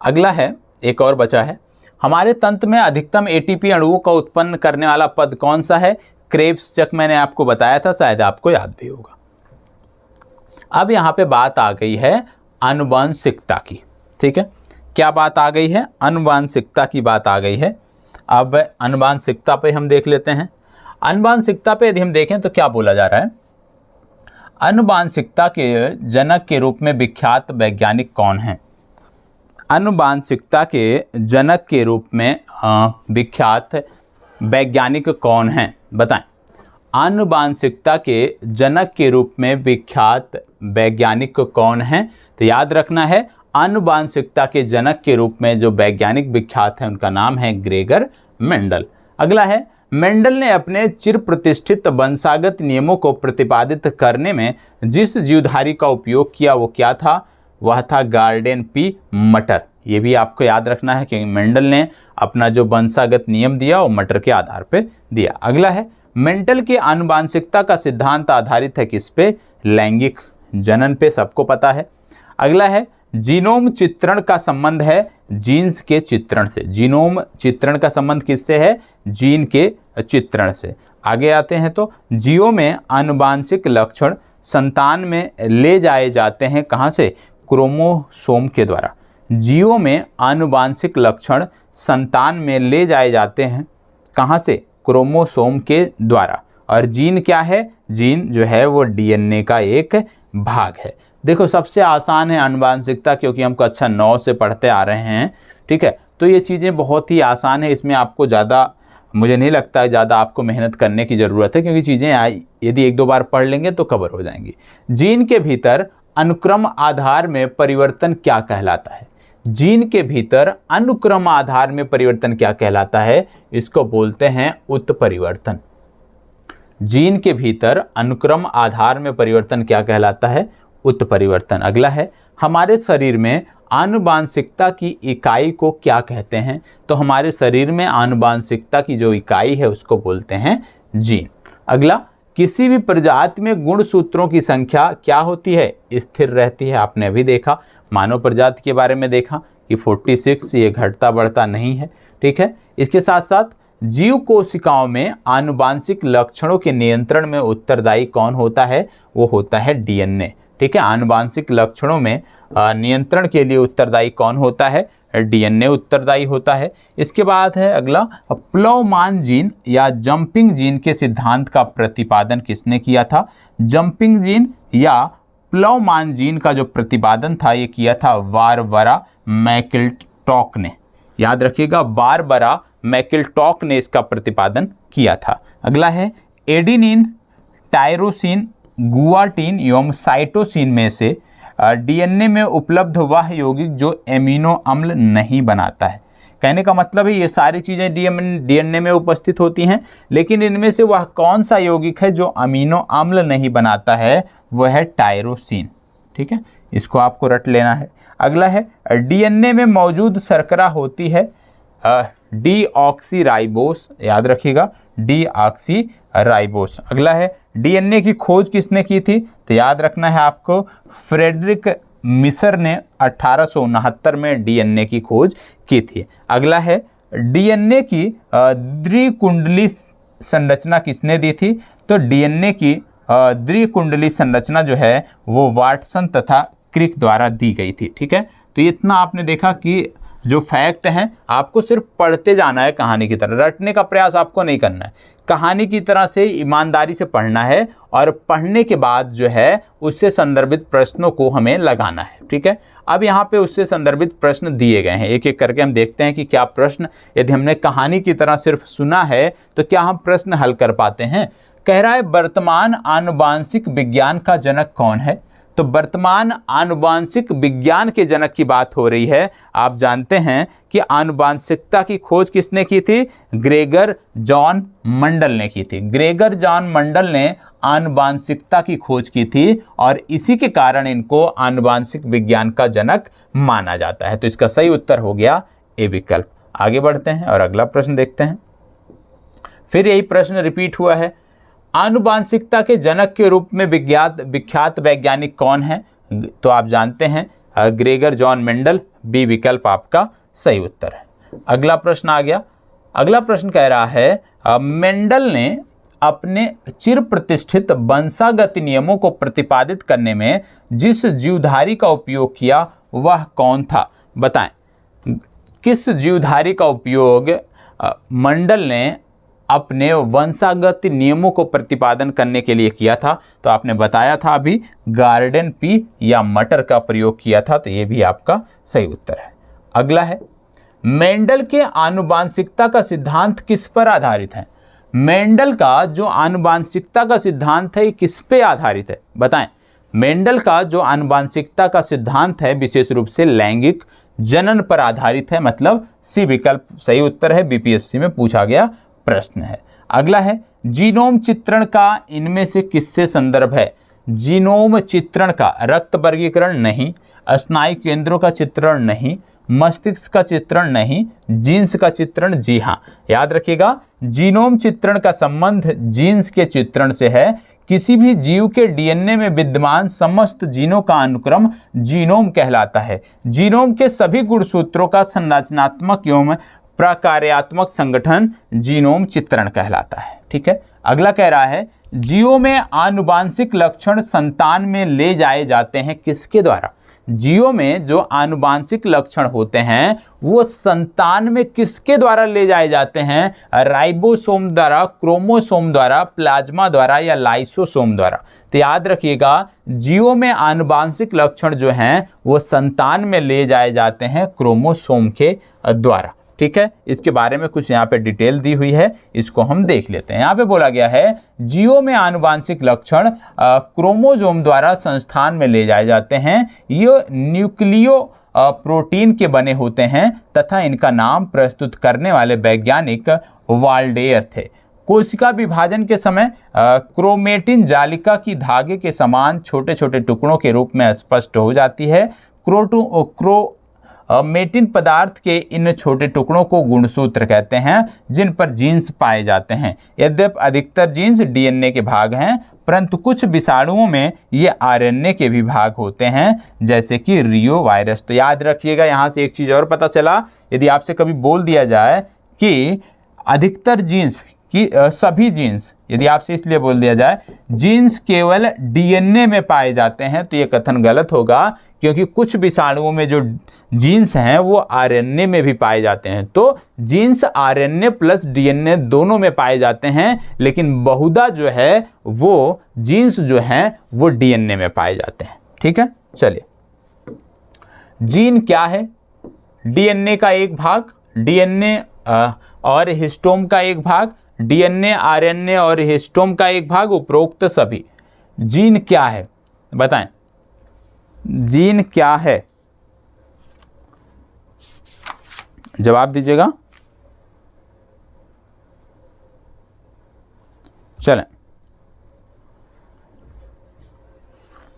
[SPEAKER 1] अगला है, एक और बचा है, हमारे तंत्र में अधिकतम एटीपी अणुओं का उत्पन्न करने वाला पद कौन सा है? क्रेब्स चक मैंने आपको बताया था, शायद आपको याद भी होगा। अब यहाँ पे बात आ गई है आनुवंशिकता की। ठीक है, क्या बात आ गई है? आनुवंशिकता की बात आ गई है। अब आनुवंशिकता पे हम देख लेते हैं। आनुवंशिकता पे यदि हम देखें तो क्या बोला जा रहा है, आनुवंशिकता के जनक के रूप में विख्यात वैज्ञानिक कौन हैं? आनुवंशिकता के जनक के रूप में विख्यात वैज्ञानिक कौन हैं, बताएं। आनुवंशिकता के जनक के रूप में विख्यात वैज्ञानिक कौन हैं? तो याद रखना है, आनुवंशिकता के जनक के रूप में जो वैज्ञानिक विख्यात हैं उनका नाम है ग्रेगर मेंडल। अगला है, मेंडल ने अपने चिर प्रतिष्ठित वंशागत नियमों को प्रतिपादित करने में जिस जीवधारी का उपयोग किया वो क्या था? वह था गार्डेन पी मटर। ये भी आपको याद रखना है कि मेंडल ने अपना जो वंशागत नियम दिया वो मटर के आधार पे दिया। अगला है, मेंडल के आनुवंशिकता का सिद्धांत आधारित है किस पे? लैंगिक जनन पे, सबको पता है। अगला है, जीनोम चित्रण का संबंध है जीन्स के चित्रण से। जीनोम चित्रण का संबंध किससे है? जीन के चित्रण से। आगे आते हैं तो जीवों में आनुवंशिक लक्षण संतान में ले जाए जाते हैं, कहाँ से? क्रोमोसोम के द्वारा। जीवों में आनुवंशिक लक्षण संतान में ले जाए जाते हैं, कहाँ से? क्रोमोसोम के द्वारा। और जीन क्या है, जीन जो है वो डीएनए का एक भाग है। देखो सबसे आसान है आनुवांशिकता, क्योंकि हम कक्षा 9 से पढ़ते आ रहे हैं, ठीक है। तो ये चीज़ें बहुत ही आसान है, इसमें आपको ज़्यादा, मुझे नहीं लगता है ज़्यादा आपको मेहनत करने की ज़रूरत है, क्योंकि चीज़ें यदि एक दो बार पढ़ लेंगे तो कवर हो जाएंगी। जीन के भीतर अनुक्रम आधार में परिवर्तन क्या कहलाता है? जीन के भीतर अनुक्रम आधार में परिवर्तन क्या कहलाता है? इसको बोलते हैं उत्परिवर्तन। जीन के भीतर अनुक्रम आधार में परिवर्तन क्या कहलाता है? उत्परिवर्तन। अगला है, हमारे शरीर में आनुवांशिकता की इकाई को क्या कहते हैं? तो हमारे शरीर में आनुवांशिकता की जो इकाई है उसको बोलते हैं जीन। अगला, किसी भी प्रजाति में गुणसूत्रों की संख्या क्या होती है? स्थिर रहती है। आपने अभी देखा, मानव प्रजाति के बारे में देखा कि 46, ये घटता बढ़ता नहीं है, ठीक है। इसके साथ साथ जीव कोशिकाओं में आनुवांशिक लक्षणों के नियंत्रण में उत्तरदायी कौन होता है? वो होता है डीएनए, ठीक है। आनुवांशिक लक्षणों में नियंत्रण के लिए उत्तरदायी कौन होता है? डीएनए उत्तरदायी होता है। इसके बाद है अगला, प्लवमान जीन या जंपिंग जीन के सिद्धांत का प्रतिपादन किसने किया था? जंपिंग जीन या प्लवमान जीन का जो प्रतिपादन था ये किया था बारबरा मैकलिंटॉक ने। याद रखिएगा, बारबरा मैकलिंटॉक ने इसका प्रतिपादन किया था। अगला है, एडेनिन, टायरोसिन, गुआनिन एवं साइटोसिन में से डीएनए में उपलब्ध वह यौगिक जो एमिनो अम्ल नहीं बनाता है। कहने का मतलब है ये सारी चीज़ें डीएनए में उपस्थित होती हैं, लेकिन इनमें से वह कौन सा यौगिक है जो अमीनो अम्ल नहीं बनाता है? वह है टायरोसिन, ठीक है। इसको आपको रट लेना है। अगला है, डीएनए में मौजूद शर्करा होती है डीऑक्सीराइबोस। याद रखिएगा, डीऑक्सीराइबोस। अगला है, डीएनए की खोज किसने की थी? तो याद रखना है आपको, फ्रेडरिक मिसर ने 1869 में डीएनए की खोज की थी। अगला है, डीएनए की द्विकुंडली संरचना किसने दी थी? तो डीएनए की द्विकुंडली संरचना जो है वो वाटसन तथा क्रिक द्वारा दी गई थी, ठीक है। तो इतना आपने देखा कि जो फैक्ट हैं आपको सिर्फ पढ़ते जाना है, कहानी की तरह रटने का प्रयास आपको नहीं करना है। कहानी की तरह से ईमानदारी से पढ़ना है, और पढ़ने के बाद जो है उससे संदर्भित प्रश्नों को हमें लगाना है, ठीक है। अब यहाँ पे उससे संदर्भित प्रश्न दिए गए हैं, एक एक करके हम देखते हैं कि क्या प्रश्न, यदि हमने कहानी की तरह सिर्फ सुना है तो क्या हम प्रश्न हल कर पाते हैं। कह रहा है, वर्तमान आनुवांशिक विज्ञान का जनक कौन है? तो वर्तमान आनुवांशिक विज्ञान के जनक की बात हो रही है। आप जानते हैं कि आनुवांशिकता की खोज किसने की थी? ग्रेगर जॉन मंडल ने की थी। ग्रेगर जॉन मंडल ने आनुवांशिकता की खोज की थी, और इसी के कारण इनको आनुवांशिक विज्ञान का जनक माना जाता है। तो इसका सही उत्तर हो गया ए विकल्प। आगे बढ़ते हैं और अगला प्रश्न देखते हैं। फिर यही प्रश्न रिपीट हुआ है, आनुवांशिकता के जनक के रूप में विख्यात वैज्ञानिक कौन है? तो आप जानते हैं ग्रेगर जॉन मेंडल, बी विकल्प आपका सही उत्तर है। अगला प्रश्न आ गया। अगला प्रश्न कह रहा है, मेंडल ने अपने चिर प्रतिष्ठित वंशागत नियमों को प्रतिपादित करने में जिस जीवधारी का उपयोग किया वह कौन था? बताएं, किस जीवधारी का उपयोग मेंडल ने अपने वंशागत नियमों को प्रतिपादन करने के लिए किया था? तो आपने बताया था अभी, गार्डन पी या मटर का प्रयोग किया था। तो ये भी आपका सही उत्तर है। अगला है, मेंडल के आनुवांशिकता का सिद्धांत किस पर आधारित है? मेंडल का जो आनुवांशिकता का सिद्धांत है ये किस पे आधारित है? बताएं। मेंडल का जो आनुवांशिकता का सिद्धांत है विशेष रूप से लैंगिक जनन पर आधारित है, मतलब सी विकल्प सही उत्तर है, बीपीएससी में पूछा गया प्रश्न है। अगला है, जीनोम चित्रण का इनमें से किससे संदर्भ है? जीनोम चित्रण का रक्त वर्गीकरण नहीं, स्नायु केंद्रों का चित्रण नहीं, मस्तिष्क का चित्रण नहीं, जीन्स का चित्रण जी हाँ। याद रखिएगा, जीनोम चित्रण का संबंध जीन्स के चित्रण से है। किसी भी जीव के डीएनए में विद्यमान समस्त जीनों का अनुक्रम जीनोम कहलाता है। जीनोम के सभी गुणसूत्रों का संरचनात्मक एवं प्रकार्यात्मक संगठन जीनोम चित्रण कहलाता है, ठीक है। अगला कह रहा है, जीवों में आनुवांशिक लक्षण संतान में ले जाए जाते हैं किसके द्वारा? जीवों में जो आनुवांशिक लक्षण होते हैं वो संतान में किसके द्वारा ले जाए जाते हैं? राइबोसोम द्वारा, क्रोमोसोम द्वारा, प्लाज्मा द्वारा या लाइसोसोम द्वारा। तो याद रखिएगा, जीवों में आनुवांशिक लक्षण जो हैं वो संतान में ले जाए जाते हैं क्रोमोसोम के द्वारा। ठीक है, इसके बारे में कुछ यहाँ पे डिटेल दी हुई है, इसको हम देख लेते हैं। यहाँ पे बोला गया है जीवों में आनुवांशिक लक्षण क्रोमोसोम द्वारा संस्थान में ले जाए जाते हैं। ये न्यूक्लियो प्रोटीन के बने होते हैं तथा इनका नाम प्रस्तुत करने वाले वैज्ञानिक वाल्डेयर थे। कोशिका विभाजन के समय क्रोमेटिन जालिका की धागे के समान छोटे छोटे टुकड़ों के रूप में स्पष्ट हो जाती है। क्रोमेटिन पदार्थ के इन छोटे टुकड़ों को गुणसूत्र कहते हैं, जिन पर जीन्स पाए जाते हैं। यद्यपि अधिकतर जीन्स डीएनए के भाग हैं, परंतु कुछ विषाणुओं में ये आरएनए के भी भाग होते हैं, जैसे कि रियो वायरस। तो याद रखिएगा, यहाँ से एक चीज़ और पता चला, यदि आपसे कभी बोल दिया जाए कि अधिकतर जीन्स कि सभी जीन्स, यदि आपसे इसलिए बोल दिया जाए जीन्स केवल डीएनए में पाए जाते हैं, तो ये कथन गलत होगा, क्योंकि कुछ विषाणुओं में जो जीन्स हैं वो आरएनए में भी पाए जाते हैं। तो जीन्स आरएनए प्लस डीएनए दोनों में पाए जाते हैं, लेकिन बहुधा जो है वो जीन्स जो हैं वो डीएनए में पाए जाते हैं। ठीक है, चलिए, जीन क्या है? डीएनए का एक भाग, डीएनए और हिस्टोम का एक भाग, डीएनए, आरएनए और हिस्टोम का एक भाग, उपरोक्त सभी। जीन क्या है बताएं? जीन क्या है? जवाब दीजिएगा। चलें,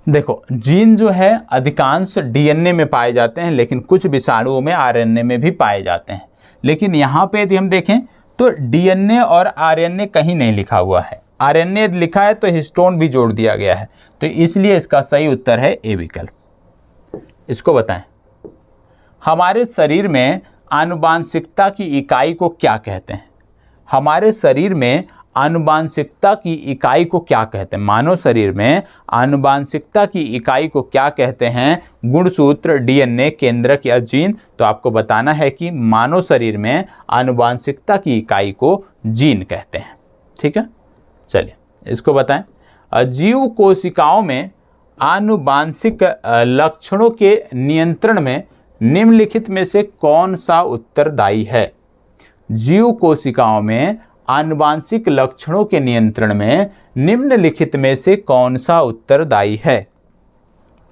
[SPEAKER 1] देखो, जीन जो है अधिकांश डीएनए में पाए जाते हैं, लेकिन कुछ विषाणुओं में आरएनए में भी पाए जाते हैं। लेकिन यहाँ पे यदि हम देखें तो डीएनए और आरएनए कहीं नहीं लिखा हुआ है। आरएनए लिखा है तो हिस्टोन भी जोड़ दिया गया है, तो इसलिए इसका सही उत्तर है ए विकल्प। इसको बताएं, हमारे शरीर में आनुवांशिकता की इकाई को क्या कहते हैं? हमारे शरीर में आनुवांशिकता की इकाई को क्या कहते हैं? मानव शरीर में आनुवांशिकता की इकाई को क्या कहते हैं? गुणसूत्र, डीएनए, केंद्रक या जीन? तो आपको बताना है कि मानव शरीर में आनुवांशिकता की इकाई को जीन कहते हैं। ठीक है, चलिए इसको बताएं। जीव कोशिकाओं में आनुवांशिक लक्षणों के नियंत्रण में निम्नलिखित में से कौन सा उत्तरदायी है? जीव कोशिकाओं में आनुवांशिक लक्षणों के नियंत्रण में निम्नलिखित में से कौन सा उत्तरदायी है?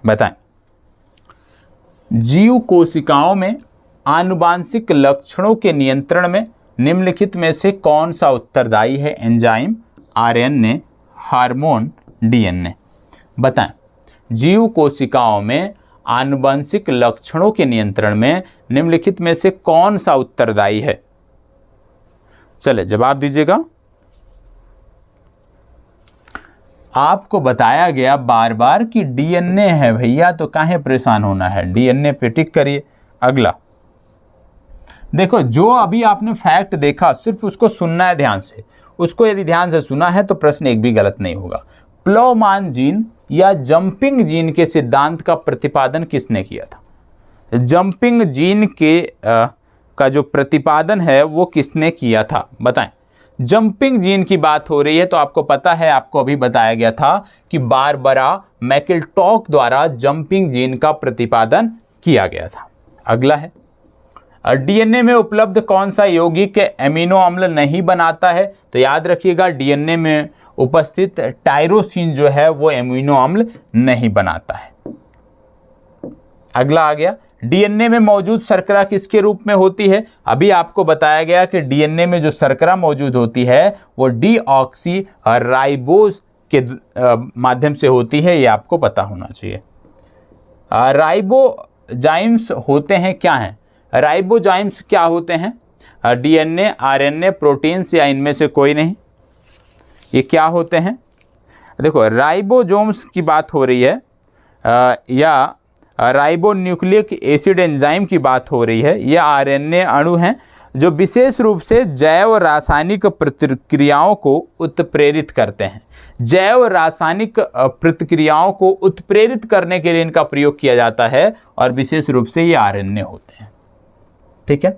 [SPEAKER 1] बताएं। जीव कोशिकाओं में आनुवांशिक लक्षणों के नियंत्रण में निम्नलिखित में से कौन सा उत्तरदायी है? Enzyme, RNA, hormone, DNA. बताएं। जीव कोशिकाओं में आनुवंशिक लक्षणों के नियंत्रण में निम्नलिखित में से कौन सा उत्तरदायी है? चले जवाब दीजिएगा। आपको बताया गया बार बार कि डीएनए है भैया, तो काहे परेशान होना है, डीएनए पे टिक करिए। अगला देखो, जो अभी आपने फैक्ट देखा सिर्फ उसको सुनना है ध्यान से। उसको यदि ध्यान से सुना है तो प्रश्न एक भी गलत नहीं होगा। प्लवमान जीन या जंपिंग जीन के सिद्धांत का प्रतिपादन किसने किया था? जंपिंग जीन के का जो प्रतिपादन है वो किसने किया था? बताएं। जंपिंग जीन की बात हो रही है तो आपको पता है, आपको अभी बताया गया था कि बारबरा मैकिलटॉक द्वारा जंपिंग जीन का प्रतिपादन किया गया था। अगला है, डीएनए में उपलब्ध कौन सा यौगिक एमिनो अम्ल नहीं बनाता है? तो याद रखिएगा, डीएनए में उपस्थित टायरोसिन जो है वो एमिनो अम्ल नहीं बनाता है। अगला आ गया, डीएनए में मौजूद शर्करा किसके रूप में होती है? अभी आपको बताया गया कि डीएनए में जो शर्करा मौजूद होती है वो डीऑक्सी राइबोज के माध्यम से होती है, ये आपको पता होना चाहिए। राइबोजाइम्स होते हैं क्या हैं? राइबोजाइम्स क्या होते हैं? डीएनए, आरएनए, प्रोटीन्स या इनमें से कोई नहीं? ये क्या होते हैं? देखो, राइबोसोम्स की बात हो रही है या राइबोन्यूक्लिक एसिड एंजाइम की बात हो रही है। यह आरएनए अणु हैं जो विशेष रूप से जैव रासायनिक प्रतिक्रियाओं को उत्प्रेरित करते हैं। जैव रासायनिक प्रतिक्रियाओं को उत्प्रेरित करने के लिए इनका प्रयोग किया जाता है और विशेष रूप से ये आरएनए होते हैं। ठीक है,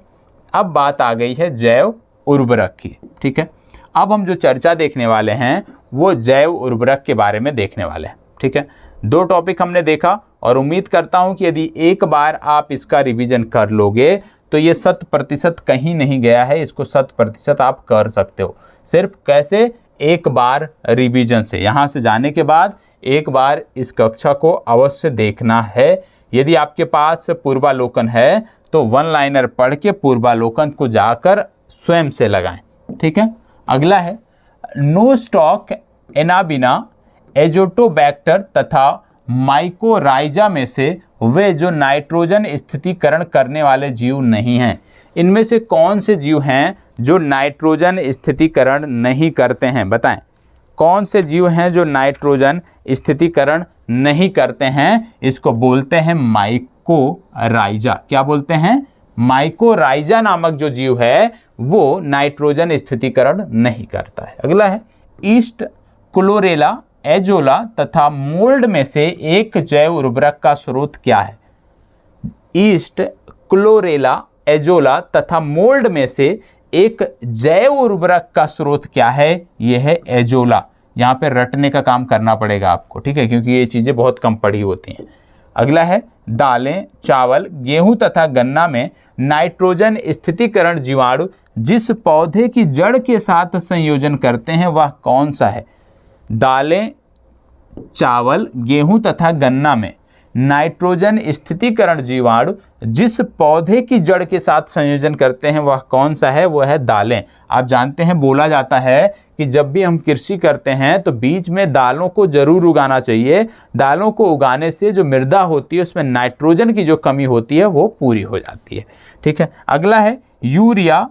[SPEAKER 1] अब बात आ गई है जैव उर्वरक की। ठीक है, अब हम जो चर्चा देखने वाले हैं वो जैव उर्वरक के बारे में देखने वाले हैं। ठीक है, 2 टॉपिक हमने देखा और उम्मीद करता हूं कि यदि एक बार आप इसका रिवीजन कर लोगे तो ये 100% कहीं नहीं गया है, इसको 100% आप कर सकते हो। सिर्फ कैसे? एक बार रिवीजन से। यहाँ से जाने के बाद एक बार इस कक्षा को अवश्य देखना है। यदि आपके पास पूर्वालोकन है तो 1 लाइनर पढ़ के पूर्वालोकन को जाकर स्वयं से लगाएं। ठीक है, अगला है नोस्टॉक एनाबिना एजोटोबैक्टर तथा माइकोराइजा में से वे जो नाइट्रोजन स्थितीकरण करने वाले जीव नहीं हैं। इनमें से कौन से जीव हैं जो नाइट्रोजन स्थितीकरण नहीं करते हैं? बताएं, कौन से जीव हैं जो नाइट्रोजन स्थितीकरण नहीं करते हैं? इसको बोलते हैं माइकोराइजा। क्या बोलते हैं? माइकोराइजा नामक जो जीव है वो नाइट्रोजन स्थितीकरण नहीं करता है। अगला है ईस्ट क्लोरेला एजोला तथा मोल्ड में से एक जैव उर्वरक का स्रोत क्या है? ईस्ट क्लोरेला एजोला तथा मोल्ड में से एक जैव उर्वरक का स्रोत क्या है? यह है एजोला। यहाँ पे रटने का काम करना पड़ेगा आपको, ठीक है, क्योंकि ये चीज़ें बहुत कम पढ़ी होती हैं। अगला है दालें, चावल, गेहूं तथा गन्ना में नाइट्रोजन स्थितीकरण जीवाणु जिस पौधे की जड़ के साथ संयोजन करते हैं वह कौन सा है? दालें, चावल, गेहूं तथा गन्ना में नाइट्रोजन स्थितीकरण जीवाणु जिस पौधे की जड़ के साथ संयोजन करते हैं वह कौन सा है? वह है दालें। आप जानते हैं, बोला जाता है कि जब भी हम कृषि करते हैं तो बीच में दालों को जरूर उगाना चाहिए। दालों को उगाने से जो मृदा होती है उसमें नाइट्रोजन की जो कमी होती है वो पूरी हो जाती है। ठीक है, अगला है यूरिया।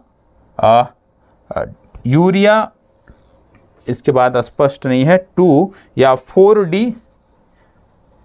[SPEAKER 1] यूरिया इसके बाद स्पष्ट नहीं है, 2 या 4D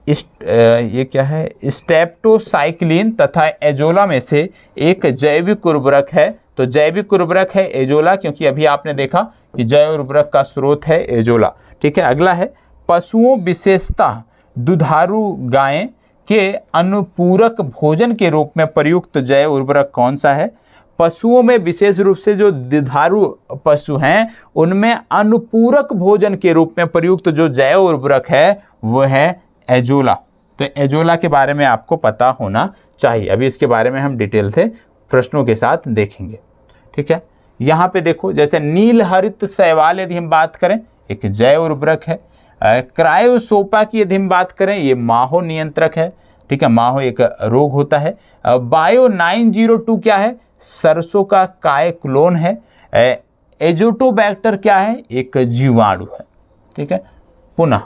[SPEAKER 1] ये क्या है? स्टेप्टोसाइक्लिन तथा एजोला में से एक जैविक उर्वरक है। तो जैविक उर्वरक है एजोला, क्योंकि अभी आपने देखा कि जैव उर्वरक का स्रोत है एजोला। ठीक है, अगला है पशुओं विशेषतः दुधारू गायें के अनुपूरक भोजन के रूप में प्रयुक्त जैव उर्वरक कौन सा है? पशुओं में विशेष रूप से जो दुधारू पशु हैं उनमें अनुपूरक भोजन के रूप में प्रयुक्त जो जैव उर्वरक है वह है एजोला। तो एजोला के बारे में आपको पता होना चाहिए। अभी इसके बारे में हम डिटेल से प्रश्नों के साथ देखेंगे। ठीक है, यहाँ पे देखो, जैसे नील हरित शैवाल यदि हम बात करें एक जैव उर्वरक है। क्रायोसोपा की यदि हम बात करें ये माहो नियंत्रक है। ठीक है, माहो एक रोग होता है। बायो 902 क्या है? सरसों का कायक्लोन है। एजोटोबैक्टर क्या है? एक जीवाणु है। ठीक है, पुनः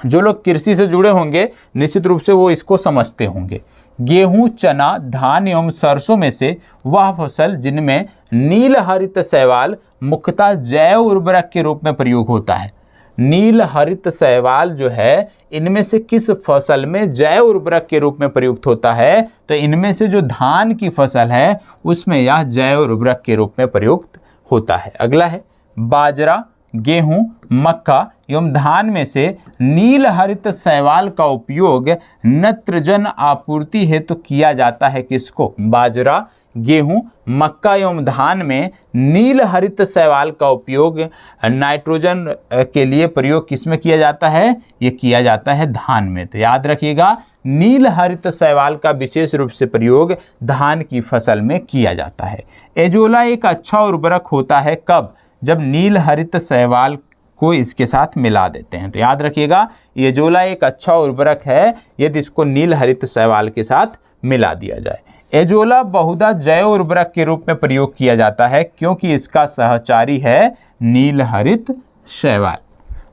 [SPEAKER 1] जो लोग कृषि से जुड़े होंगे निश्चित रूप से वो इसको समझते होंगे। गेहूं, चना, धान एवं सरसों में से वह फसल जिनमें नील हरित शैवाल मुख्यतः जैव उर्वरक के रूप में प्रयोग होता है। नील हरित शैवाल जो है इनमें से किस फसल में जैव उर्वरक के रूप में प्रयुक्त होता है? तो इनमें से जो धान की फसल है उसमें यह जैव उर्वरक के रूप में प्रयुक्त होता है। अगला है बाजरा, गेहूं, मक्का एवं धान में से नील हरित शैवाल का उपयोग नत्रजन आपूर्ति हेतु किया जाता है। किसको? बाजरा, गेहूं, मक्का एवं धान में नील हरित शैवाल का उपयोग नाइट्रोजन के लिए प्रयोग किसमें किया जाता है? ये किया जाता है धान में। तो याद रखिएगा, नील हरित शैवाल का विशेष रूप से प्रयोग धान की फसल में किया जाता है। एजोला एक अच्छा उर्वरक होता है कब? जब नील हरित शैवाल को इसके साथ मिला देते हैं। तो याद रखिएगा, एजोला एक अच्छा उर्वरक है यदि इसको नील हरित शैवाल के साथ मिला दिया जाए। एजोला बहुधा जैव उर्वरक के रूप में प्रयोग किया जाता है क्योंकि इसका सहचारी है नील हरित शैवाल।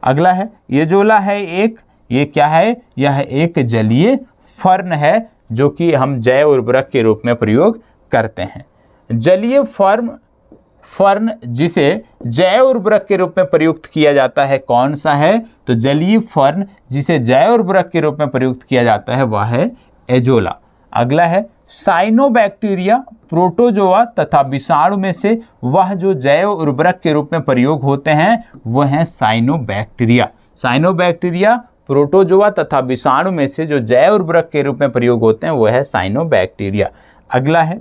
[SPEAKER 1] अगला है एजोला है एक, ये क्या है? यह एक जलीय फर्न है जो कि हम जैव उर्वरक के रूप में प्रयोग करते हैं। जलीय फर्न जिसे जैव उर्वरक के रूप में प्रयुक्त किया जाता है कौन सा है? तो जलीय फर्न जिसे जैव उर्वरक के रूप में प्रयुक्त किया जाता है वह है एजोला। अगला है साइनोबैक्टीरिया, प्रोटोजोआ तथा विषाणु में से वह जो जैव उर्वरक के रूप में प्रयोग होते हैं वह है साइनोबैक्टीरिया। साइनोबैक्टीरिया, प्रोटोजोआ तथा विषाणु में से जो जैव उर्वरक के रूप में प्रयोग होते हैं वह है साइनोबैक्टीरिया। अगला है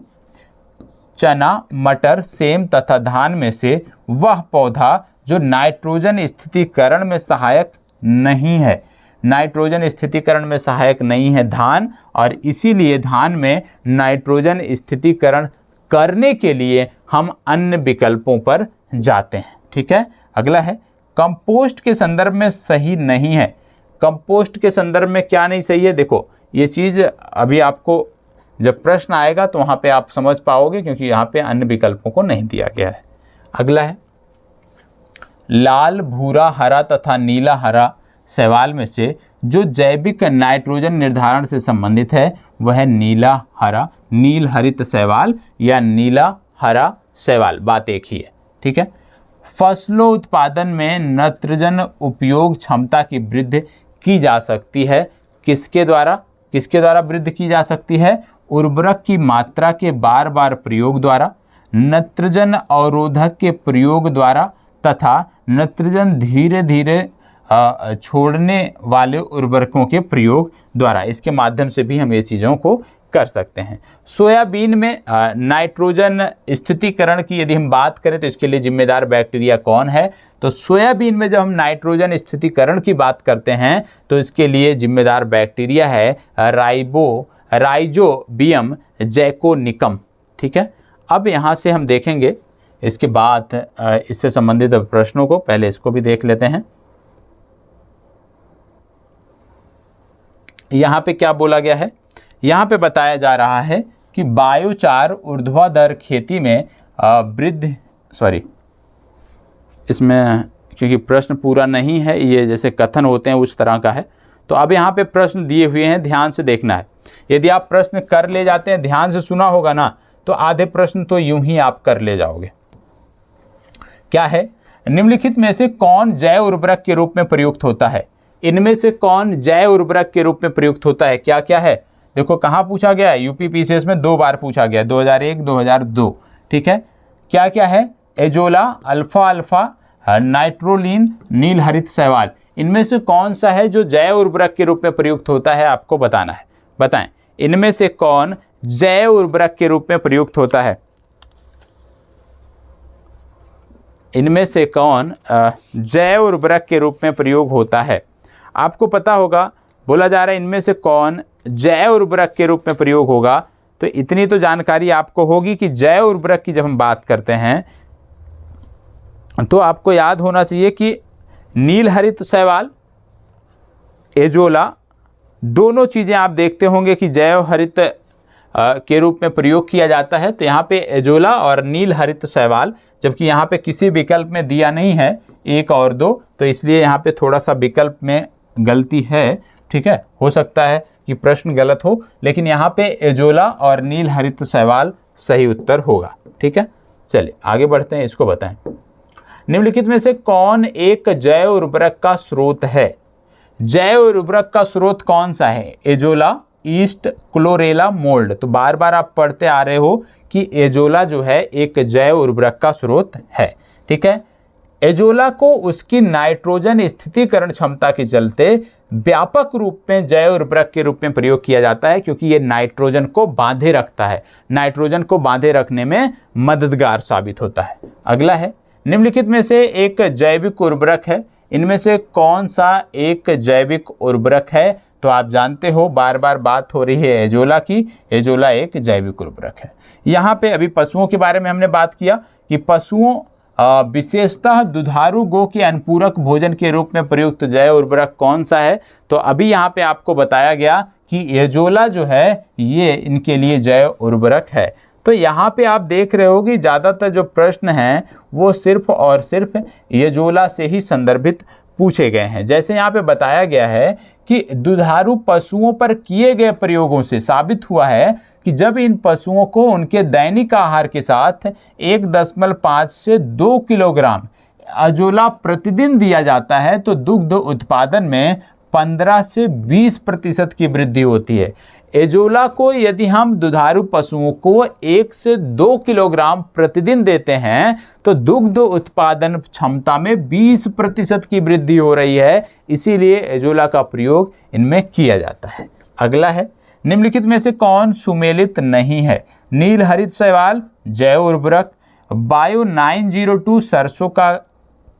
[SPEAKER 1] चना, मटर, सेम तथा धान में से वह पौधा जो नाइट्रोजन स्थितीकरण में सहायक नहीं है। नाइट्रोजन स्थितीकरण में सहायक नहीं है धान, और इसीलिए धान में नाइट्रोजन स्थितीकरण करने के लिए हम अन्य विकल्पों पर जाते हैं। ठीक है। अगला है कंपोस्ट के संदर्भ में सही नहीं है। कंपोस्ट के संदर्भ में क्या नहीं सही है? देखो ये चीज़ अभी आपको जब प्रश्न आएगा तो वहाँ पे आप समझ पाओगे, क्योंकि यहाँ पे अन्य विकल्पों को नहीं दिया गया है। अगला है लाल, भूरा, हरा तथा नीला हरा शैवाल में से जो जैविक नाइट्रोजन निर्धारण से संबंधित है वह है नीला हरा, नील हरित शैवाल या नीला हरा शैवाल, बात एक ही है। ठीक है। फसलों उत्पादन में नाइट्रोजन उपयोग क्षमता की वृद्धि की जा सकती है। किसके द्वारा वृद्धि की जा सकती है? उर्वरक की मात्रा के बार बार प्रयोग द्वारा, नाइट्रोजन अवरोधक के प्रयोग द्वारा तथा नाइट्रोजन धीरे धीरे छोड़ने वाले उर्वरकों के प्रयोग द्वारा। इसके माध्यम से भी हम ये चीज़ों को कर सकते हैं। सोयाबीन में नाइट्रोजन स्थितीकरण की यदि हम बात करें तो इसके लिए जिम्मेदार बैक्टीरिया कौन है? तो सोयाबीन में जब हम नाइट्रोजन स्थितीकरण की बात करते हैं तो इसके लिए जिम्मेदार बैक्टीरिया है राइजोबियम जैकोनिकम। ठीक है। अब यहाँ से हम देखेंगे इसके बाद इससे संबंधित प्रश्नों को, पहले इसको भी देख लेते हैं। यहाँ पे क्या बोला गया है? यहाँ पे बताया जा रहा है कि बायोचार ऊर्ध्वाधर खेती में इसमें क्योंकि प्रश्न पूरा नहीं है, ये जैसे कथन होते हैं उस तरह का है, तो अब यहाँ पे प्रश्न दिए हुए हैं, ध्यान से देखना है। यदि आप प्रश्न कर ले जाते हैं, ध्यान से सुना होगा ना, तो आधे प्रश्न तो यूं ही आप कर ले जाओगे। क्या है? निम्नलिखित में से कौन जैव उर्वरक के रूप में प्रयुक्त होता है? इनमें से कौन जैव उर्वरक के रूप में प्रयुक्त होता है? क्या क्या है? देखो कहाँ पूछा गया है, यूपीपीसीएस में 2 बार पूछा गया, 2001, 2002। ठीक है। क्या क्या है? एजोला, अल्फा, नाइट्रोलिन, नील हरित शैवाल। इनमें से कौन सा है जो जैव उर्वरक के रूप में प्रयुक्त होता है? आपको बताना है। बताएं, इनमें से कौन जैव उर्वरक के रूप में प्रयुक्त होता है? इनमें से कौन जैव उर्वरक के रूप में प्रयोग होता है? आपको पता होगा, बोला जा रहा है इनमें से कौन जैव उर्वरक के रूप में प्रयोग होगा, तो इतनी तो जानकारी आपको होगी कि जैव उर्वरक की जब हम बात करते हैं तो आपको याद होना चाहिए कि नील हरित शैवाल, एजोला, दोनों चीज़ें आप देखते होंगे कि जैव हरित के रूप में प्रयोग किया जाता है। तो यहाँ पे एजोला और नील हरित शैवाल, जबकि यहाँ पे किसी विकल्प में दिया नहीं है 1 और 2, तो इसलिए यहाँ पे थोड़ा सा विकल्प में गलती है। ठीक है, हो सकता है कि प्रश्न गलत हो, लेकिन यहाँ पे एजोला और नील हरित शैवाल सही उत्तर होगा। ठीक है, चलिए आगे बढ़ते हैं, इसको बताएं। निम्नलिखित में से कौन एक जैव उर्वरक का स्रोत है? जैव उर्वरक का स्रोत कौन सा है? Azolla, east, chlorella, mould. तो बार बार आप पढ़ते आ रहे हो कि एजोला जो है एक जैव उर्वरक का स्रोत है। ठीक है, एजोला को उसकी नाइट्रोजन स्थितीकरण क्षमता के चलते व्यापक रूप में जैव उर्वरक के रूप में प्रयोग किया जाता है, क्योंकि ये नाइट्रोजन को बांधे रखता है, नाइट्रोजन को बांधे रखने में मददगार साबित होता है। अगला है, निम्नलिखित में से एक जैविक उर्वरक है, इनमें से कौन सा एक जैविक उर्वरक है? तो आप जानते हो बार बार बात हो रही है एजोला की, एजोला एक जैविक उर्वरक है। यहाँ पे अभी पशुओं के बारे में हमने बात किया कि पशुओं विशेषतः दुधारू गो के अनुपूरक भोजन के रूप में प्रयुक्त जैव उर्वरक कौन सा है? तो अभी यहाँ पे आपको बताया गया कि एजोला जो है ये इनके लिए जैव उर्वरक है। तो यहाँ पे आप देख रहे हो कि ज़्यादातर जो प्रश्न हैं वो सिर्फ और सिर्फ एजोला से ही संदर्भित पूछे गए हैं। जैसे यहाँ पे बताया गया है कि दुधारू पशुओं पर किए गए प्रयोगों से साबित हुआ है कि जब इन पशुओं को उनके दैनिक आहार के साथ 1.5 से 2 किलोग्राम एजोला प्रतिदिन दिया जाता है तो दुग्ध उत्पादन में 15 से 20% की वृद्धि होती है। एजोला को यदि हम दुधारू पशुओं को 1 से 2 किलोग्राम प्रतिदिन देते हैं तो दुग्ध उत्पादन क्षमता में 20% की वृद्धि हो रही है, इसीलिए एजोला का प्रयोग इनमें किया जाता है। अगला है, निम्नलिखित में से कौन सुमेलित नहीं है? नील हरित शैवाल, जैव उर्वरक, बायो 902 सरसों का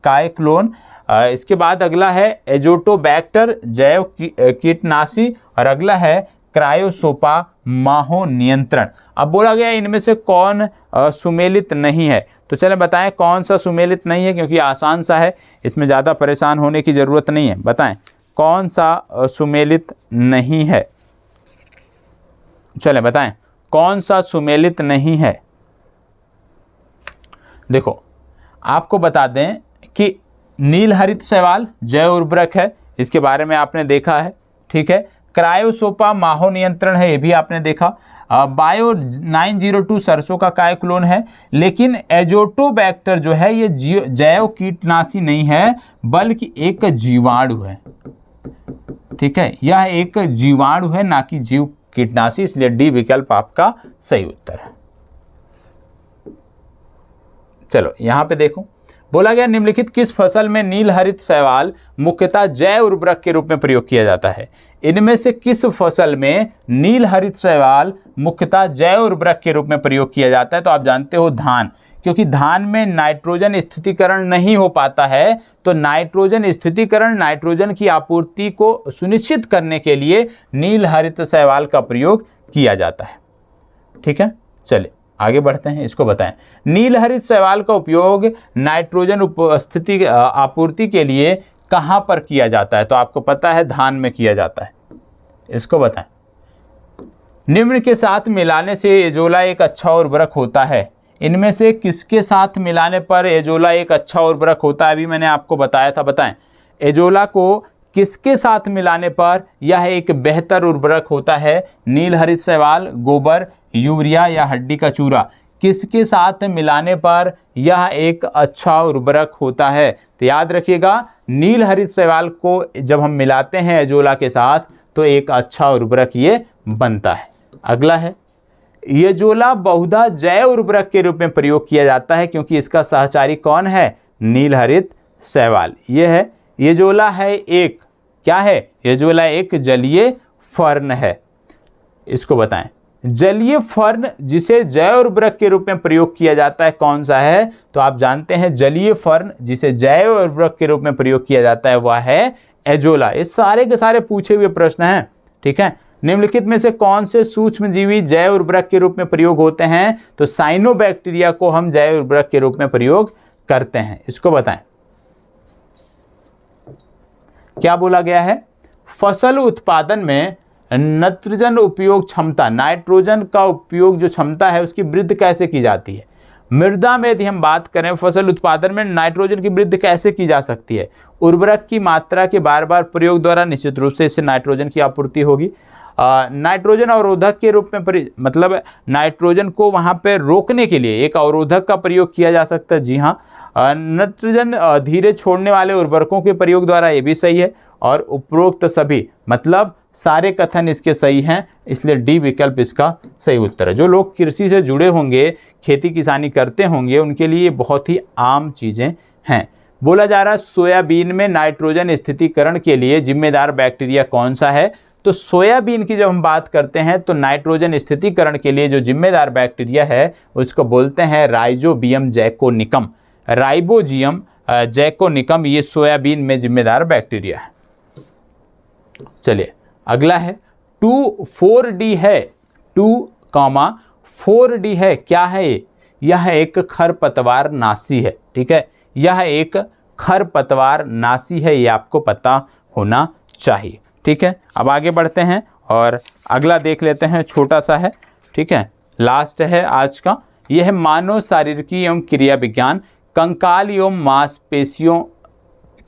[SPEAKER 1] कायक्लोन, इसके बाद अगला है एजोटोबैक्टर जैव कीटनाशी, और अगला है क्रायोसोपा माहो नियंत्रण। अब बोला गया इनमें से कौन सुमेलित नहीं है, तो चलें बताएं कौन सा सुमेलित नहीं है, क्योंकि आसान सा है, इसमें ज़्यादा परेशान होने की ज़रूरत नहीं है। बताएं कौन सा सुमेलित नहीं है, चलें बताएं कौन सा सुमेलित नहीं है। देखो आपको बता दें कि नील हरित शैवाल जैव उर्वरक है, इसके बारे में आपने देखा है, ठीक है। क्रायोसोपा माहो नियंत्रण है, ये भी आपने देखा। बायो 902 सरसों का कायक्लोन है, लेकिन एजोटोबैक्टर जो है ये जैव कीटनाशी नहीं है बल्कि एक जीवाणु है, ठीक है। यह एक जीवाणु है, ना कि जीव कीटनाशी, इसलिए डी विकल्प आपका सही उत्तर है। चलो यहाँ पे देखो, बोला गया निम्नलिखित किस फसल में नील हरित शैवाल मुख्यतः जैव उर्वरक के रूप में प्रयोग किया जाता है? इनमें से किस फसल में नील हरित शैवाल मुख्यतः जैव उर्वरक के रूप में प्रयोग किया जाता है? तो आप जानते हो धान, क्योंकि धान में नाइट्रोजन स्थितीकरण नहीं हो पाता है, तो नाइट्रोजन स्थितीकरण, नाइट्रोजन की आपूर्ति को सुनिश्चित करने के लिए नील हरित शैवाल का प्रयोग किया जाता है, ठीक है। चलिए आगे बढ़ते हैं, इसको बताएं। नील हरित शैवाल का उपयोग नाइट्रोजन उपस्थिति आपूर्ति के लिए कहाँ पर किया जाता है? तो आपको पता है धान में किया जाता है, इसको बताएं। निम्न के साथ मिलाने से एजोला एक अच्छा उर्वरक होता है, इनमें से किसके साथ मिलाने पर एजोला एक अच्छा उर्वरक होता है? अभी मैंने आपको बताया था, बताएं एजोला को किसके साथ मिलाने पर यह एक बेहतर उर्वरक होता है? नील हरित शैवाल, गोबर, यूरिया या हड्डी का चूरा, किसके साथ मिलाने पर यह एक अच्छा उर्वरक होता है? तो याद रखिएगा, नील हरित शैवाल को जब हम मिलाते हैं एजोला के साथ तो एक अच्छा उर्वरक ये बनता है। अगला है, एजोला बहुधा जैव उर्वरक के रूप में प्रयोग किया जाता है क्योंकि इसका सहचारी कौन है? नील हरित शैवाल। ये है एजोला है एक, क्या है? एजोला एक जलीय फर्न है, इसको बताएं। जलीय फर्न जिसे जैव उर्वरक के रूप में प्रयोग किया जाता है कौन सा है? तो आप जानते हैं जलीय फर्न जिसे जैव उर्वरक के रूप में प्रयोग किया जाता है वह है एजोला। ये सारे के सारे पूछे हुए प्रश्न हैं, ठीक है। निम्नलिखित में से कौन से सूक्ष्मजीवी जैव उर्वरक के रूप में प्रयोग होते हैं? तो साइनोबैक्टीरिया को हम जैव उर्वरक के रूप में प्रयोग करते हैं, इसको बताएं। क्या बोला गया है? फसल उत्पादन में नाइट्रोजन उपयोग क्षमता, नाइट्रोजन का उपयोग जो क्षमता है उसकी वृद्धि कैसे की जाती है? मृदा में यदि हम बात करें फसल उत्पादन में नाइट्रोजन की वृद्धि कैसे की जा सकती है? उर्वरक की मात्रा के बार बार प्रयोग द्वारा निश्चित रूप से इससे नाइट्रोजन की आपूर्ति होगी। नाइट्रोजन अवरोधक के रूप में मतलब नाइट्रोजन को वहाँ पे रोकने के लिए एक अवरोधक का प्रयोग किया जा सकता है। जी हाँ, नाइट्रोजन धीरे छोड़ने वाले उर्वरकों के प्रयोग द्वारा, ये भी सही है। और उपरोक्त सभी मतलब सारे कथन इसके सही हैं, इसलिए डी विकल्प इसका सही उत्तर है। जो लोग कृषि से जुड़े होंगे, खेती किसानी करते होंगे, उनके लिए बहुत ही आम चीज़ें हैं। बोला जा रहा है सोयाबीन में नाइट्रोजन स्थितीकरण के लिए जिम्मेदार बैक्टीरिया कौन सा है? तो सोयाबीन की जब हम बात करते हैं तो नाइट्रोजन स्थितीकरण के लिए जो जिम्मेदार बैक्टीरिया है उसको बोलते हैं राइजोबियम जैकोनिकम। राइबोजियम जैकोनिकम ये सोयाबीन में जिम्मेदार बैक्टीरिया है। चलिए अगला है 2,4-D है, 2,4-D है, क्या है ये? यह एक खरपतवार नाशी है, ठीक है। यह एक खरपतवार नाशी है, ये आपको पता होना चाहिए, ठीक है। अब आगे बढ़ते हैं और अगला देख लेते हैं, छोटा सा है, ठीक है, लास्ट है आज का। यह है मानव शारीरिकी एवं क्रिया विज्ञान, कंकाल एवं मांसपेशियों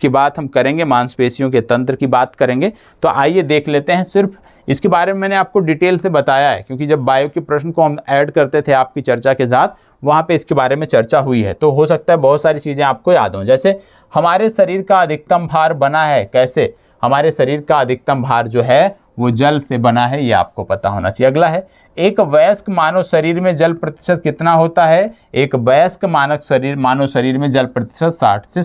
[SPEAKER 1] की बात हम करेंगे, मांसपेशियों के तंत्र की बात करेंगे। तो आइए देख लेते हैं। सिर्फ इसके बारे में मैंने आपको डिटेल से बताया है क्योंकि जब बायो के प्रश्न को हम ऐड करते थे आपकी चर्चा के साथ, वहाँ पे इसके बारे में चर्चा हुई है, तो हो सकता है बहुत सारी चीज़ें आपको याद हों। जैसे हमारे शरीर का अधिकतम भार बना है कैसे? हमारे शरीर का अधिकतम भार जो है वो जल से बना है, ये आपको पता होना चाहिए। अगला है, एक वयस्क मानव शरीर में जल प्रतिशत कितना होता है? एक वयस्क मानव शरीर में जल प्रतिशत 60 से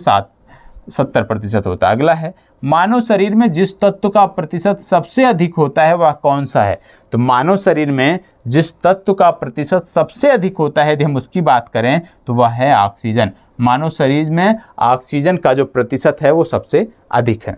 [SPEAKER 1] 70% होता है। अगला है, मानव शरीर में जिस तत्व का प्रतिशत सबसे अधिक होता है वह कौन सा है? तो मानव शरीर में जिस तत्व का प्रतिशत सबसे अधिक होता है, यदि हम उसकी बात करें तो वह है ऑक्सीजन। मानव शरीर में ऑक्सीजन का जो प्रतिशत है वो सबसे अधिक है।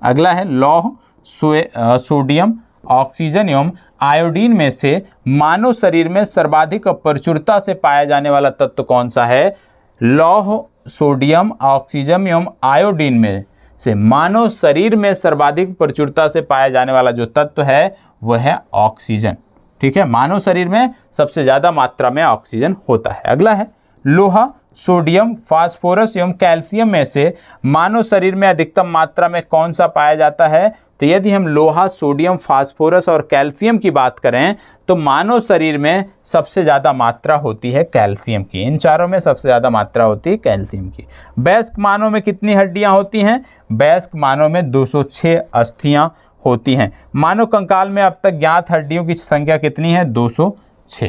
[SPEAKER 1] अगला है, लौह, सोडियम, ऑक्सीजन एवं आयोडीन में से मानव शरीर में सर्वाधिक प्रचुरता से पाया जाने वाला तत्व कौन सा है? लौह, सोडियम, ऑक्सीजन एवं आयोडीन में से मानव शरीर में सर्वाधिक प्रचुरता से पाया जाने वाला जो तत्व है वह है ऑक्सीजन। ठीक है, मानव शरीर में सबसे ज्यादा मात्रा में ऑक्सीजन होता है। अगला है, लोहा, सोडियम, फास्फोरस एवं कैल्शियम में से मानव शरीर में अधिकतम मात्रा में कौन सा पाया जाता है? तो यदि हम लोहा, सोडियम, फास्फोरस और कैल्शियम की बात करें तो मानव शरीर में सबसे ज़्यादा मात्रा होती है कैल्शियम की। इन चारों में सबसे ज़्यादा मात्रा होती है कैल्शियम की। वयस्क मानव में कितनी हड्डियां होती हैं? वयस्क मानव में 206 अस्थियां होती हैं। मानव कंकाल में अब तक ज्ञात हड्डियों की संख्या कितनी है? 206।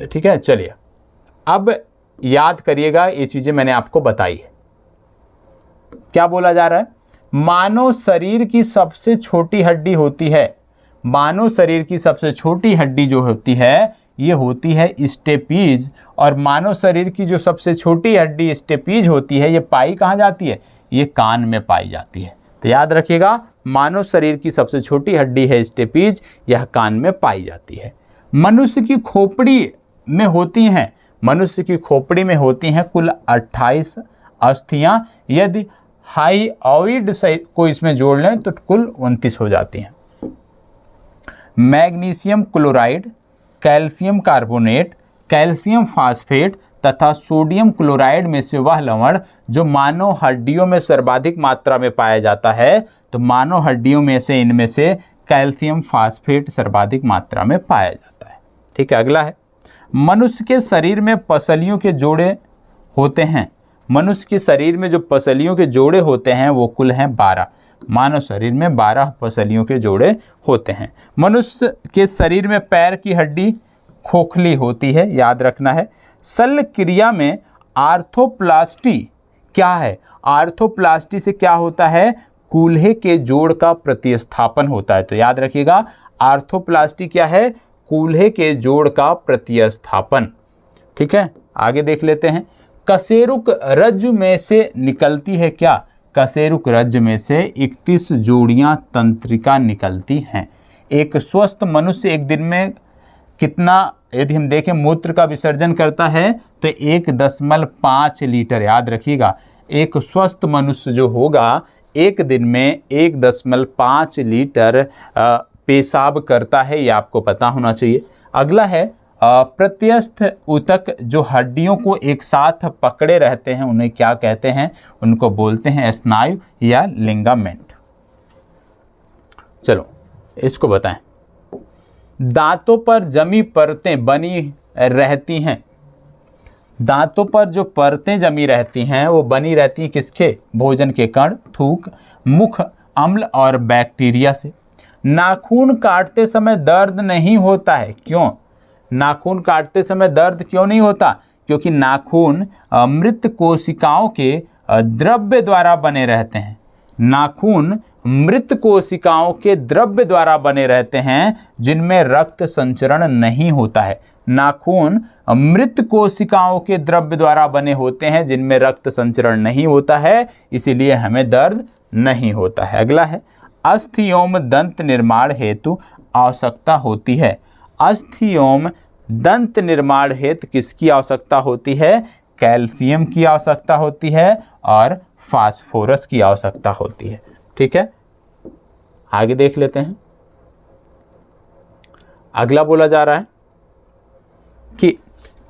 [SPEAKER 1] ठीक है, चलिए अब याद करिएगा, ये चीजें मैंने आपको बताई है। क्या बोला जा रहा है? मानव शरीर की सबसे छोटी हड्डी होती है, मानव शरीर की सबसे छोटी हड्डी जो होती है ये होती है स्टेपीज। और मानव शरीर की जो सबसे छोटी हड्डी स्टेपीज होती है ये पाई कहाँ जाती है? ये कान में पाई जाती है। तो याद रखिएगा, मानव शरीर की सबसे छोटी हड्डी है स्टेपीज, यह कान में पाई जाती है। मनुष्य की खोपड़ी में होती हैं, मनुष्य की खोपड़ी में होती हैं कुल 28 अस्थियां। यदि हाइओइड को इसमें जोड़ लें तो कुल 29 हो जाती हैं। Magnesium chloride, calcium carbonate, calcium phosphate तथा सोडियम क्लोराइड में से वह लवण जो मानव हड्डियों में सर्वाधिक मात्रा में पाया जाता है, तो मानव हड्डियों में से इनमें से कैल्शियम फास्फेट सर्वाधिक मात्रा में पाया जाता है। ठीक है, अगला है, मनुष्य के शरीर में पसलियों के जोड़े होते हैं। मनुष्य के शरीर में जो पसलियों के जोड़े होते हैं वो कुल हैं 12। मानव शरीर में 12 पसलियों के जोड़े होते हैं। मनुष्य के शरीर में पैर की हड्डी खोखली होती है, याद रखना है। शल्य क्रिया में आर्थोप्लास्टी क्या है? आर्थोप्लास्टी से क्या होता है? कूल्हे के जोड़ का प्रतिस्थापन होता है। तो याद रखिएगा, आर्थोप्लास्टी क्या है? कूल्हे के जोड़ का प्रतिस्थापन। ठीक है, आगे देख लेते हैं। कशेरुक रज्जु में से निकलती है क्या? कशेरुक रज्जु में से 31 जोड़ियां तंत्रिका निकलती हैं। एक स्वस्थ मनुष्य एक दिन में कितना, यदि हम देखें, मूत्र का विसर्जन करता है तो 1.5 लीटर। याद रखिएगा, एक स्वस्थ मनुष्य जो होगा एक दिन में 1.5 लीटर पेशाब करता है, ये आपको पता होना चाहिए। अगला है, प्रत्यस्थ ऊतक जो हड्डियों को एक साथ पकड़े रहते हैं उन्हें क्या कहते हैं? उनको बोलते हैं स्नायु या लिगामेंट। चलो इसको बताएं। दांतों पर जमी परतें बनी रहती हैं। दांतों पर जो परतें जमी रहती हैं वो बनी रहती हैं किसके? भोजन के कण, थूक, मुख अम्ल और बैक्टीरिया से। नाखून काटते समय दर्द नहीं होता है, क्यों? नाखून काटते समय दर्द क्यों नहीं होता? क्योंकि नाखून मृत कोशिकाओं के द्रव्य द्वारा बने रहते हैं। नाखून मृत कोशिकाओं के द्रव्य द्वारा बने रहते हैं जिनमें रक्त संचरण नहीं होता है। नाखून मृत कोशिकाओं के द्रव्य द्वारा बने होते हैं जिनमें रक्त संचरण नहीं होता है, इसीलिए हमें दर्द नहीं होता है। अगला है, अस्थि एवं दंत निर्माण हेतु आवश्यकता होती है। अस्थि एवं दंत निर्माण हेतु किसकी आवश्यकता होती है? कैल्शियम की आवश्यकता होती है और फास्फोरस की आवश्यकता होती है। ठीक है, आगे देख लेते हैं। अगला बोला जा रहा है कि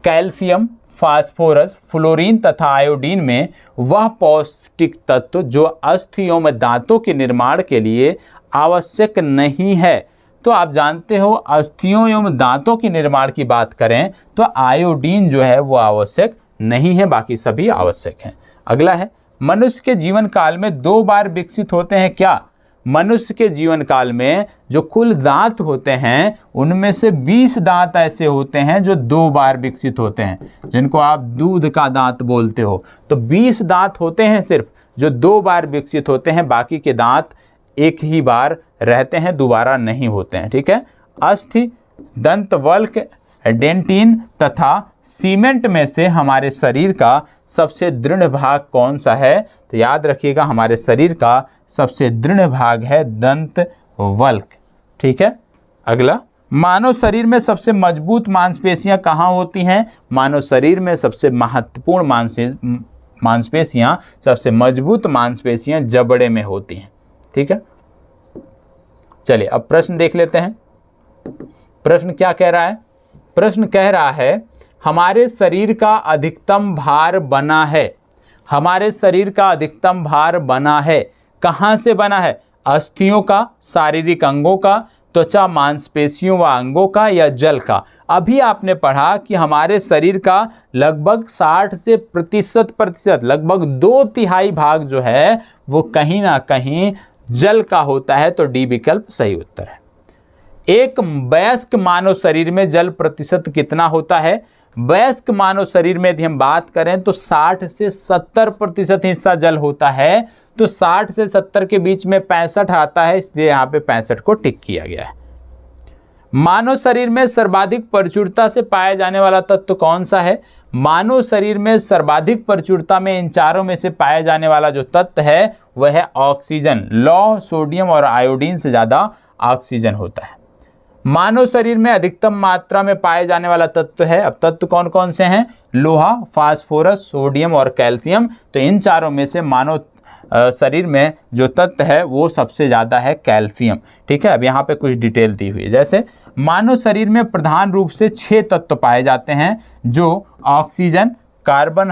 [SPEAKER 1] कैल्शियम, फास्फोरस, फ्लोरीन तथा आयोडीन में वह पौष्टिक तत्व जो अस्थि एवं दांतों के निर्माण के लिए आवश्यक नहीं है। तो आप जानते हो, अस्थियों एवं दांतों के निर्माण की बात करें तो आयोडीन जो है वो आवश्यक नहीं है, बाकी सभी आवश्यक हैं। अगला है, मनुष्य के जीवन काल में 2 बार विकसित होते हैं क्या? मनुष्य के जीवन काल में जो कुल दांत होते हैं उनमें से 20 दांत ऐसे होते हैं जो 2 बार विकसित होते हैं, जिनको आप दूध का दांत बोलते हो। तो 20 दांत होते हैं सिर्फ जो 2 बार विकसित होते हैं, बाकी के दांत एक ही बार रहते हैं, दोबारा नहीं होते हैं। ठीक है। अस्थि, दंतवल्क, डेंटिन तथा सीमेंट में से हमारे शरीर का सबसे दृढ़ भाग कौन सा है? तो याद रखिएगा, हमारे शरीर का सबसे दृढ़ भाग है दंतवल्क। ठीक है। अगला, मानव शरीर में सबसे मजबूत मांसपेशियां कहाँ होती हैं? मानव शरीर में सबसे महत्वपूर्ण मांसपेशियां, सबसे मजबूत मांसपेशियां जबड़े में होती हैं। ठीक है। चलिए अब प्रश्न देख लेते हैं। प्रश्न क्या कह रहा है? प्रश्न कह रहा है हमारे शरीर का अधिकतम भार बना है। हमारे शरीर का अधिकतम भार बना है। कहाँ से बना है? अस्थियों का, शारीरिक अंगों का, त्वचा, मांसपेशियों व अंगों का, या जल का? अभी आपने पढ़ा कि हमारे शरीर का लगभग 60 से प्रतिशत लगभग 2/3 भाग जो है वो कहीं ना कहीं जल का होता है। तो डी विकल्प सही उत्तर है। एक वयस्क मानव शरीर में जल प्रतिशत कितना होता है? वयस्क मानव शरीर में यदि हम बात करें तो 60 से 70% हिस्सा जल होता है। तो 60 से 70 के बीच में 65 आता है, इसलिए यहाँ पे 65 को टिक किया गया है। मानव शरीर में सर्वाधिक प्रचुरता से पाया जाने वाला तत्व कौन सा है? मानव शरीर में सर्वाधिक प्रचुरता में इन चारों में से पाया जाने वाला जो तत्व है वह है ऑक्सीजन। लौह, सोडियम और आयोडीन से ज़्यादा ऑक्सीजन होता है। मानव शरीर में अधिकतम मात्रा में पाए जाने वाला तत्व है, अब तत्व कौन कौन से हैं? लोहा, फास्फोरस, सोडियम और कैल्शियम। तो इन चारों में से मानव शरीर में जो तत्व है वो सबसे ज़्यादा है कैल्शियम। ठीक है। अब यहाँ पे कुछ डिटेल दी हुई है। जैसे मानव शरीर में प्रधान रूप से 6 तत्व पाए जाते हैं जो oxygen, carbon,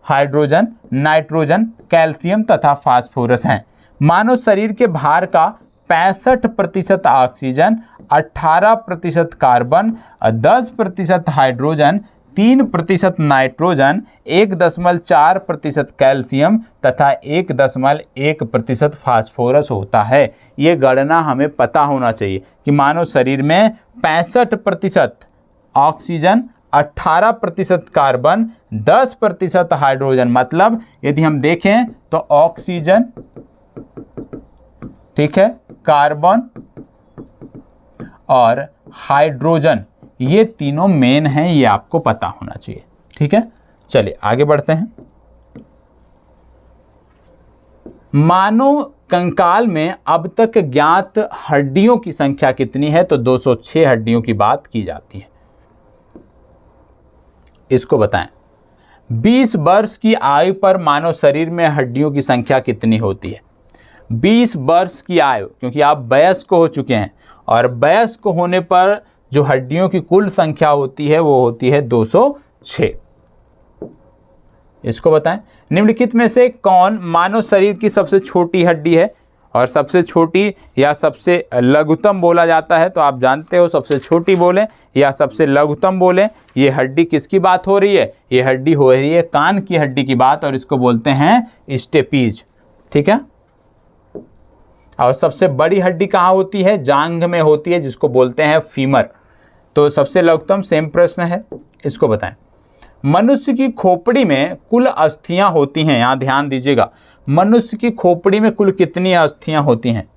[SPEAKER 1] hydrogen, nitrogen, calcium तथा फास्फोरस हैं। मानव शरीर के भार का 65% oxygen, 18% carbon, 10% hydrogen, 3% nitrogen, 1.4% calcium तथा 1.1% फास्फोरस होता है। ये गणना हमें पता होना चाहिए कि मानव शरीर में 65% ऑक्सीजन, 18% कार्बन, 10% हाइड्रोजन, मतलब यदि हम देखें तो ऑक्सीजन, ठीक है, कार्बन और हाइड्रोजन, ये तीनों मेन हैं, ये आपको पता होना चाहिए। ठीक है। चलिए आगे बढ़ते हैं। मानव कंकाल में अब तक ज्ञात हड्डियों की संख्या कितनी है? तो 206 हड्डियों की बात की जाती है। इसको बताएं। 20 वर्ष की आयु पर मानव शरीर में हड्डियों की संख्या कितनी होती है? 20 वर्ष की आयु, क्योंकि आप वयस्क हो चुके हैं, और वयस्क होने पर जो हड्डियों की कुल संख्या होती है वो होती है 206। इसको बताएं। निम्नलिखित में से कौन मानव शरीर की सबसे छोटी हड्डी है? और सबसे छोटी या सबसे लघुतम बोला जाता है, तो आप जानते हो सबसे छोटी बोले या सबसे लघुतम बोले, ये हड्डी किसकी बात हो रही है? ये हड्डी हो रही है कान की हड्डी की बात, और इसको बोलते हैं स्टेपीज। ठीक है। और सबसे बड़ी हड्डी कहाँ होती है? जांघ में होती है, जिसको बोलते हैं फीमर। तो सबसे लघुतम सेम प्रश्न है, इसको बताएं। मनुष्य की खोपड़ी में कुल अस्थियां होती हैं, यहाँ ध्यान दीजिएगा, मनुष्य की खोपड़ी में कुल कितनी अस्थियां होती हैं?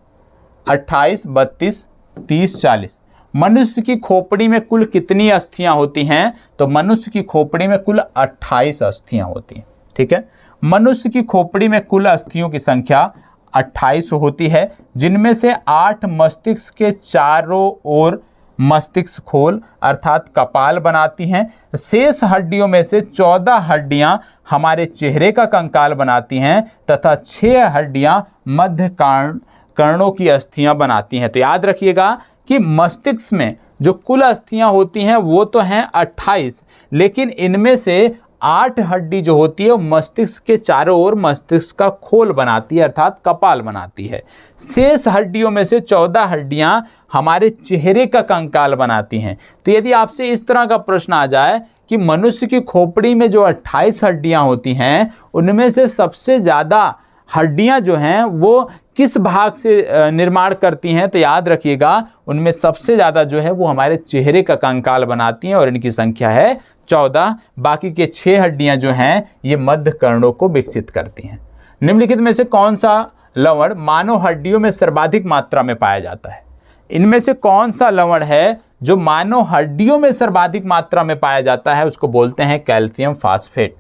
[SPEAKER 1] 28, 32, 30, 40। मनुष्य की खोपड़ी में कुल कितनी अस्थियां होती हैं? तो मनुष्य की खोपड़ी में कुल 28 अस्थियां होती हैं। ठीक है। मनुष्य की खोपड़ी में कुल अस्थियों की संख्या 28 होती है, जिनमें से 8 मस्तिष्क के चारों ओर मस्तिष्क खोल अर्थात कपाल बनाती हैं। शेष हड्डियों में से 14 हड्डियां हमारे चेहरे का कंकाल बनाती हैं तथा 6 हड्डियां मध्य कर्णों की अस्थियां बनाती हैं। तो याद रखिएगा कि मस्तिष्क में जो कुल अस्थियां होती हैं वो तो हैं 28, लेकिन इनमें से 8 हड्डी जो होती है वो मस्तिष्क के चारों ओर मस्तिष्क का खोल बनाती है अर्थात कपाल बनाती है। शेष हड्डियों में से 14 हड्डियां हमारे चेहरे का कंकाल बनाती हैं। तो यदि आपसे इस तरह का प्रश्न आ जाए कि मनुष्य की खोपड़ी में जो 28 हड्डियां होती हैं उनमें से सबसे ज़्यादा हड्डियां जो हैं वो किस भाग से निर्माण करती हैं, तो याद रखिएगा उनमें सबसे ज़्यादा जो है वो हमारे चेहरे का कंकाल बनाती हैं और इनकी संख्या है 14। बाकी के 6 हड्डियां जो हैं ये मध्य कर्णों को विकसित करती हैं। निम्नलिखित में से कौन सा लवण मानव हड्डियों में सर्वाधिक मात्रा में पाया जाता है? इनमें से कौन सा लवण है जो मानव हड्डियों में सर्वाधिक मात्रा में पाया जाता है? उसको बोलते हैं कैल्शियम फास्फेट।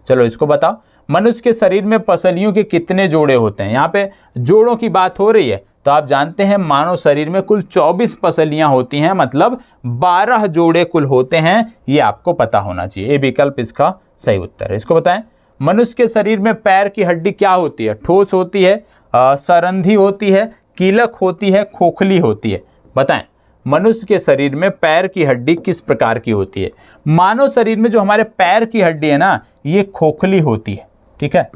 [SPEAKER 1] चलो इसको बताओ। मनुष्य के शरीर में पसलियों के कितने जोड़े होते हैं? यहाँ पे जोड़ों की बात हो रही है, तो आप जानते हैं मानव शरीर में कुल 24 पसलियां होती हैं, मतलब 12 जोड़े कुल होते हैं। ये आपको पता होना चाहिए। ये विकल्प इसका सही उत्तर है। इसको बताएं। मनुष्य के शरीर में पैर की हड्डी क्या होती है? ठोस होती है, सरंधी होती है, कीलक होती है, खोखली होती है? बताएं, मनुष्य के शरीर में पैर की हड्डी किस प्रकार की होती है? मानव शरीर में जो हमारे पैर की हड्डी है ना, ये खोखली होती है। ठीक है।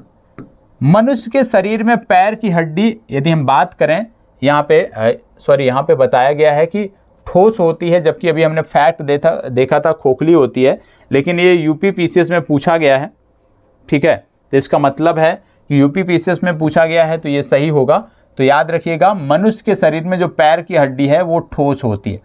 [SPEAKER 1] मनुष्य के शरीर में पैर की हड्डी यदि हम बात करें, यहाँ पे बताया गया है कि ठोस होती है, जबकि अभी हमने फैक्ट देखा था खोखली होती है, लेकिन ये यूपीपीसीएस में पूछा गया है। ठीक है, तो इसका मतलब है कि यूपीपीसीएस में पूछा गया है, तो ये सही होगा। तो याद रखिएगा मनुष्य के शरीर में जो पैर की हड्डी है वो ठोस होती है।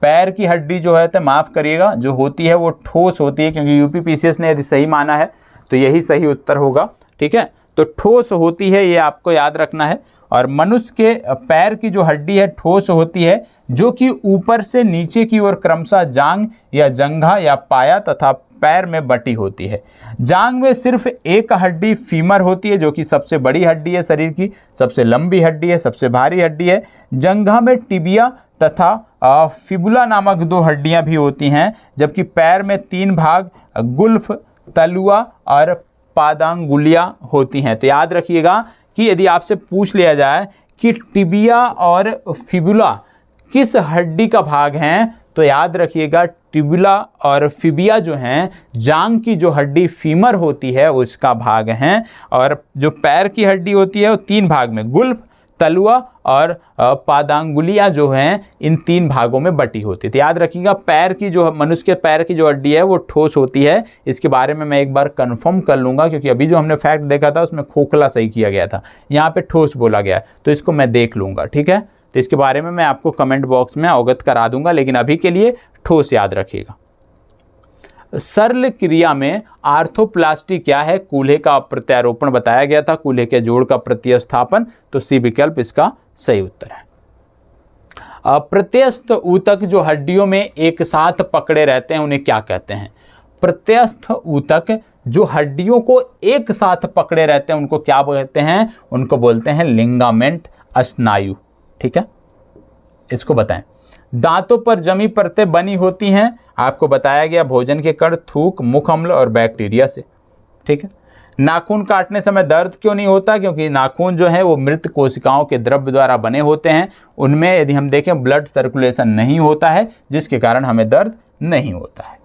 [SPEAKER 1] पैर की हड्डी जो है, तो माफ़ करिएगा, जो होती है वो ठोस होती है, क्योंकि यूपीपीसीएस ने यदि सही माना है तो यही सही उत्तर होगा। ठीक है, तो ठोस होती है, ये आपको याद रखना है। और मनुष्य के पैर की जो हड्डी है ठोस होती है, जो कि ऊपर से नीचे की ओर क्रमशः जांग या जंघा या पाया तथा पैर में बटी होती है। जांग में सिर्फ एक हड्डी फीमर होती है, जो कि सबसे बड़ी हड्डी है शरीर की, सबसे लंबी हड्डी है, सबसे भारी हड्डी है। जंघा में टिबिया तथा फिबुला नामक 2 हड्डियां भी होती हैं, जबकि पैर में 3 भाग गुल्फ, तलुआ और पादांगुलिया होती हैं। तो याद रखिएगा कि यदि आपसे पूछ लिया जाए कि टिबिया और फिबुला किस हड्डी का भाग हैं, तो याद रखिएगा टिबुला और फिबिया जो हैं जांग की जो हड्डी फीमर होती है उसका भाग हैं, और जो पैर की हड्डी होती है वो 3 भाग में गुल्फ, तलुआ और पादांगुलिया जो हैं इन 3 भागों में बटी होती है। तो याद रखिएगा पैर की जो मनुष्य के पैर की जो हड्डी है वो ठोस होती है। इसके बारे में मैं एक बार कंफर्म कर लूँगा, क्योंकि अभी जो हमने फैक्ट देखा था उसमें खोखला सही किया गया था, यहाँ पे ठोस बोला गया है, तो इसको मैं देख लूँगा। ठीक है, तो इसके बारे में मैं आपको कमेंट बॉक्स में अवगत करा दूंगा, लेकिन अभी के लिए ठोस याद रखिएगा। सरल क्रिया में आर्थोप्लास्टी क्या है? कूल्हे का प्रत्यारोपण बताया गया था, कूल्हे के जोड़ का प्रतिस्थापन, तो सी विकल्प इसका सही उत्तर है। प्रत्यस्थ ऊतक जो हड्डियों में एक साथ पकड़े रहते हैं उन्हें क्या कहते हैं? प्रत्यस्थ ऊतक जो हड्डियों को एक साथ पकड़े रहते हैं उनको क्या कहते हैं? उनको बोलते हैं लिंगामेंट स्नायु। ठीक है, इसको बताएं। दांतों पर जमी परतें बनी होती हैं, आपको बताया गया भोजन के कण, थूक, मुख अम्ल और बैक्टीरिया से। ठीक है। नाखून काटने समय दर्द क्यों नहीं होता? क्योंकि नाखून जो है वो मृत कोशिकाओं के द्रव्य द्वारा बने होते हैं, उनमें यदि हम देखें ब्लड सर्कुलेशन नहीं होता है, जिसके कारण हमें दर्द नहीं होता है।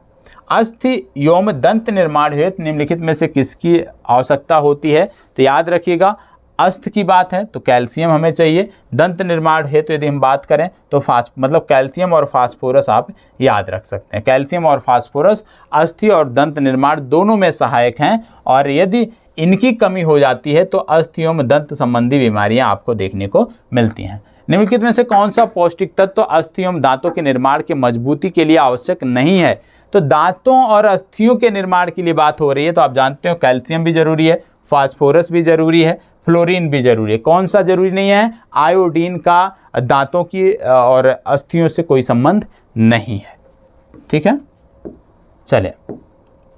[SPEAKER 1] अस्थि योम दंत निर्माण हेतु निम्नलिखित में से किसकी आवश्यकता होती है? तो याद रखिएगा अस्थि की बात है तो कैल्शियम हमें चाहिए। दंत निर्माण है तो यदि हम बात करें तो मतलब कैल्शियम और फास्फोरस आप याद रख सकते हैं। कैल्शियम और फास्फोरस अस्थि और दंत निर्माण दोनों में सहायक हैं, और यदि इनकी कमी हो जाती है तो अस्थि एवं दंत संबंधी बीमारियां आपको देखने को मिलती हैं। निम्नलिखित में से कौन सा पौष्टिक तत्व अस्थि एवं दांतों के निर्माण के मजबूती के लिए आवश्यक नहीं है? तो दांतों और अस्थियों के निर्माण के लिए बात हो रही है, तो आप जानते हो कैल्शियम भी जरूरी है, फास्फोरस भी जरूरी है, फ्लोरीन भी जरूरी है। कौन सा जरूरी नहीं है? आयोडीन का दांतों की और अस्थियों से कोई संबंध नहीं है। ठीक है, चले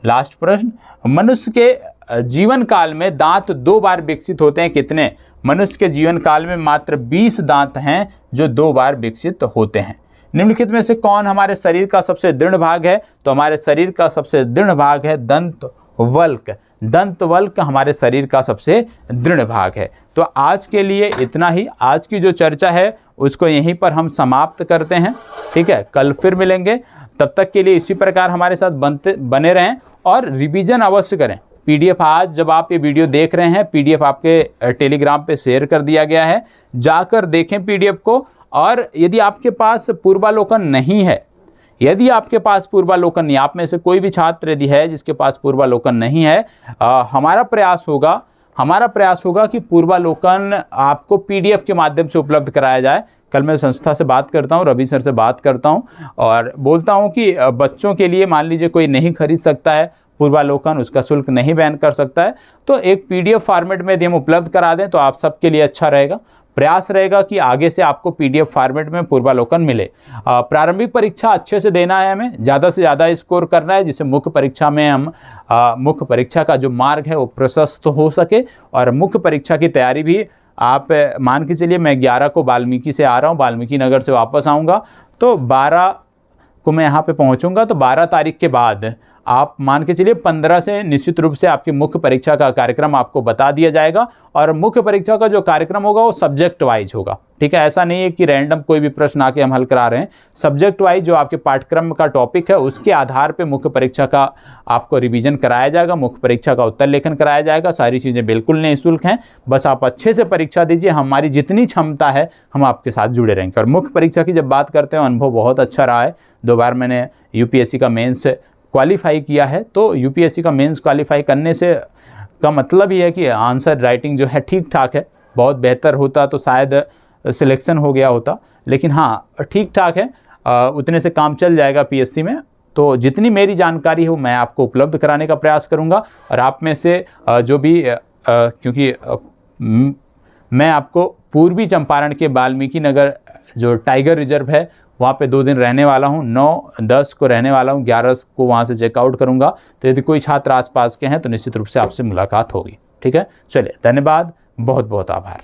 [SPEAKER 1] लास्ट प्रश्न। मनुष्य के जीवन काल में दांत 2 बार विकसित होते हैं, कितने? मनुष्य के जीवन काल में मात्र 20 दांत हैं जो 2 बार विकसित होते हैं। निम्नलिखित में से कौन हमारे शरीर का सबसे दृढ़ भाग है? तो हमारे शरीर का सबसे दृढ़ भाग है दंत वल्क। दंत वल्क हमारे शरीर का सबसे दृढ़ भाग है। तो आज के लिए इतना ही। आज की जो चर्चा है उसको यहीं पर हम समाप्त करते हैं। ठीक है, कल फिर मिलेंगे। तब तक के लिए इसी प्रकार हमारे साथ बने रहें और रिवीजन अवश्य करें। पीडीएफ आज जब आप ये वीडियो देख रहे हैं, पीडीएफ आपके टेलीग्राम पे शेयर कर दिया गया है, जाकर देखें पीडीएफ को। और यदि आपके पास पूर्वालोकन नहीं है यदि आपके पास पूर्वालोकन, या आप में से कोई भी छात्र यदि है जिसके पास पूर्वालोकन नहीं है, हमारा प्रयास होगा कि पूर्वालोकन आपको PDF के माध्यम से उपलब्ध कराया जाए। कल मैं संस्था से बात करता हूँ, रवि सर से बात करता हूँ और बोलता हूँ कि बच्चों के लिए मान लीजिए कोई नहीं खरीद सकता है पूर्वालोकन, उसका शुल्क नहीं वहन कर सकता है, तो एक PDF फॉर्मेट में यदि हम उपलब्ध करा दें तो आप सबके लिए अच्छा रहेगा। प्रयास रहेगा कि आगे से आपको PDF फॉर्मेट में पूर्वालोकन मिले। प्रारंभिक परीक्षा अच्छे से देना है, हमें ज़्यादा से ज़्यादा स्कोर करना है, जिससे मुख्य परीक्षा में हम मुख्य परीक्षा का जो मार्ग है वो प्रशस्त हो सके। और मुख्य परीक्षा की तैयारी भी आप मान के चलिए, मैं 11 को वाल्मीकि से आ रहा हूँ, वाल्मीकि नगर से वापस आऊँगा, तो 12 को मैं यहाँ पे पहुँचूँगा, तो 12 तारीख के बाद आप मान के चलिए 15 से निश्चित रूप से आपकी मुख्य परीक्षा का कार्यक्रम आपको बता दिया जाएगा। और मुख्य परीक्षा का जो कार्यक्रम होगा वो सब्जेक्ट वाइज होगा, ठीक है। ऐसा नहीं है कि रैंडम कोई भी प्रश्न आके हम हल करा रहे हैं। सब्जेक्ट वाइज जो आपके पाठ्यक्रम का टॉपिक है उसके आधार पे मुख्य परीक्षा का आपको रिवीजन कराया जाएगा, मुख्य परीक्षा का उत्तर लेखन कराया जाएगा। सारी चीज़ें बिल्कुल निःशुल्क हैं, बस आप अच्छे से परीक्षा दीजिए, हमारी जितनी क्षमता है हम आपके साथ जुड़े रहेंगे। और मुख्य परीक्षा की जब बात करते हैं, अनुभव बहुत अच्छा रहा है। 2 बार मैंने UPSC का मेंस क्वालिफाई किया है, तो UPSC का मेंस क्वालिफाई करने से का मतलब ये है कि आंसर राइटिंग जो है ठीक ठाक है। बहुत बेहतर होता तो शायद सिलेक्शन हो गया होता, लेकिन हाँ ठीक ठाक है, उतने से काम चल जाएगा PSC में। तो जितनी मेरी जानकारी है वो मैं आपको उपलब्ध कराने का प्रयास करूँगा। और आप में से जो भी क्योंकि मैं आपको पूर्वी चंपारण के वाल्मीकि नगर जो टाइगर रिजर्व है वहाँ पे 2 दिन रहने वाला हूँ, 9-10 को रहने वाला हूँ, 11 को वहाँ से चेकआउट करूँगा। तो यदि कोई छात्र आसपास के हैं तो निश्चित रूप से आपसे मुलाकात होगी, ठीक है। चलिए, धन्यवाद, बहुत बहुत आभार।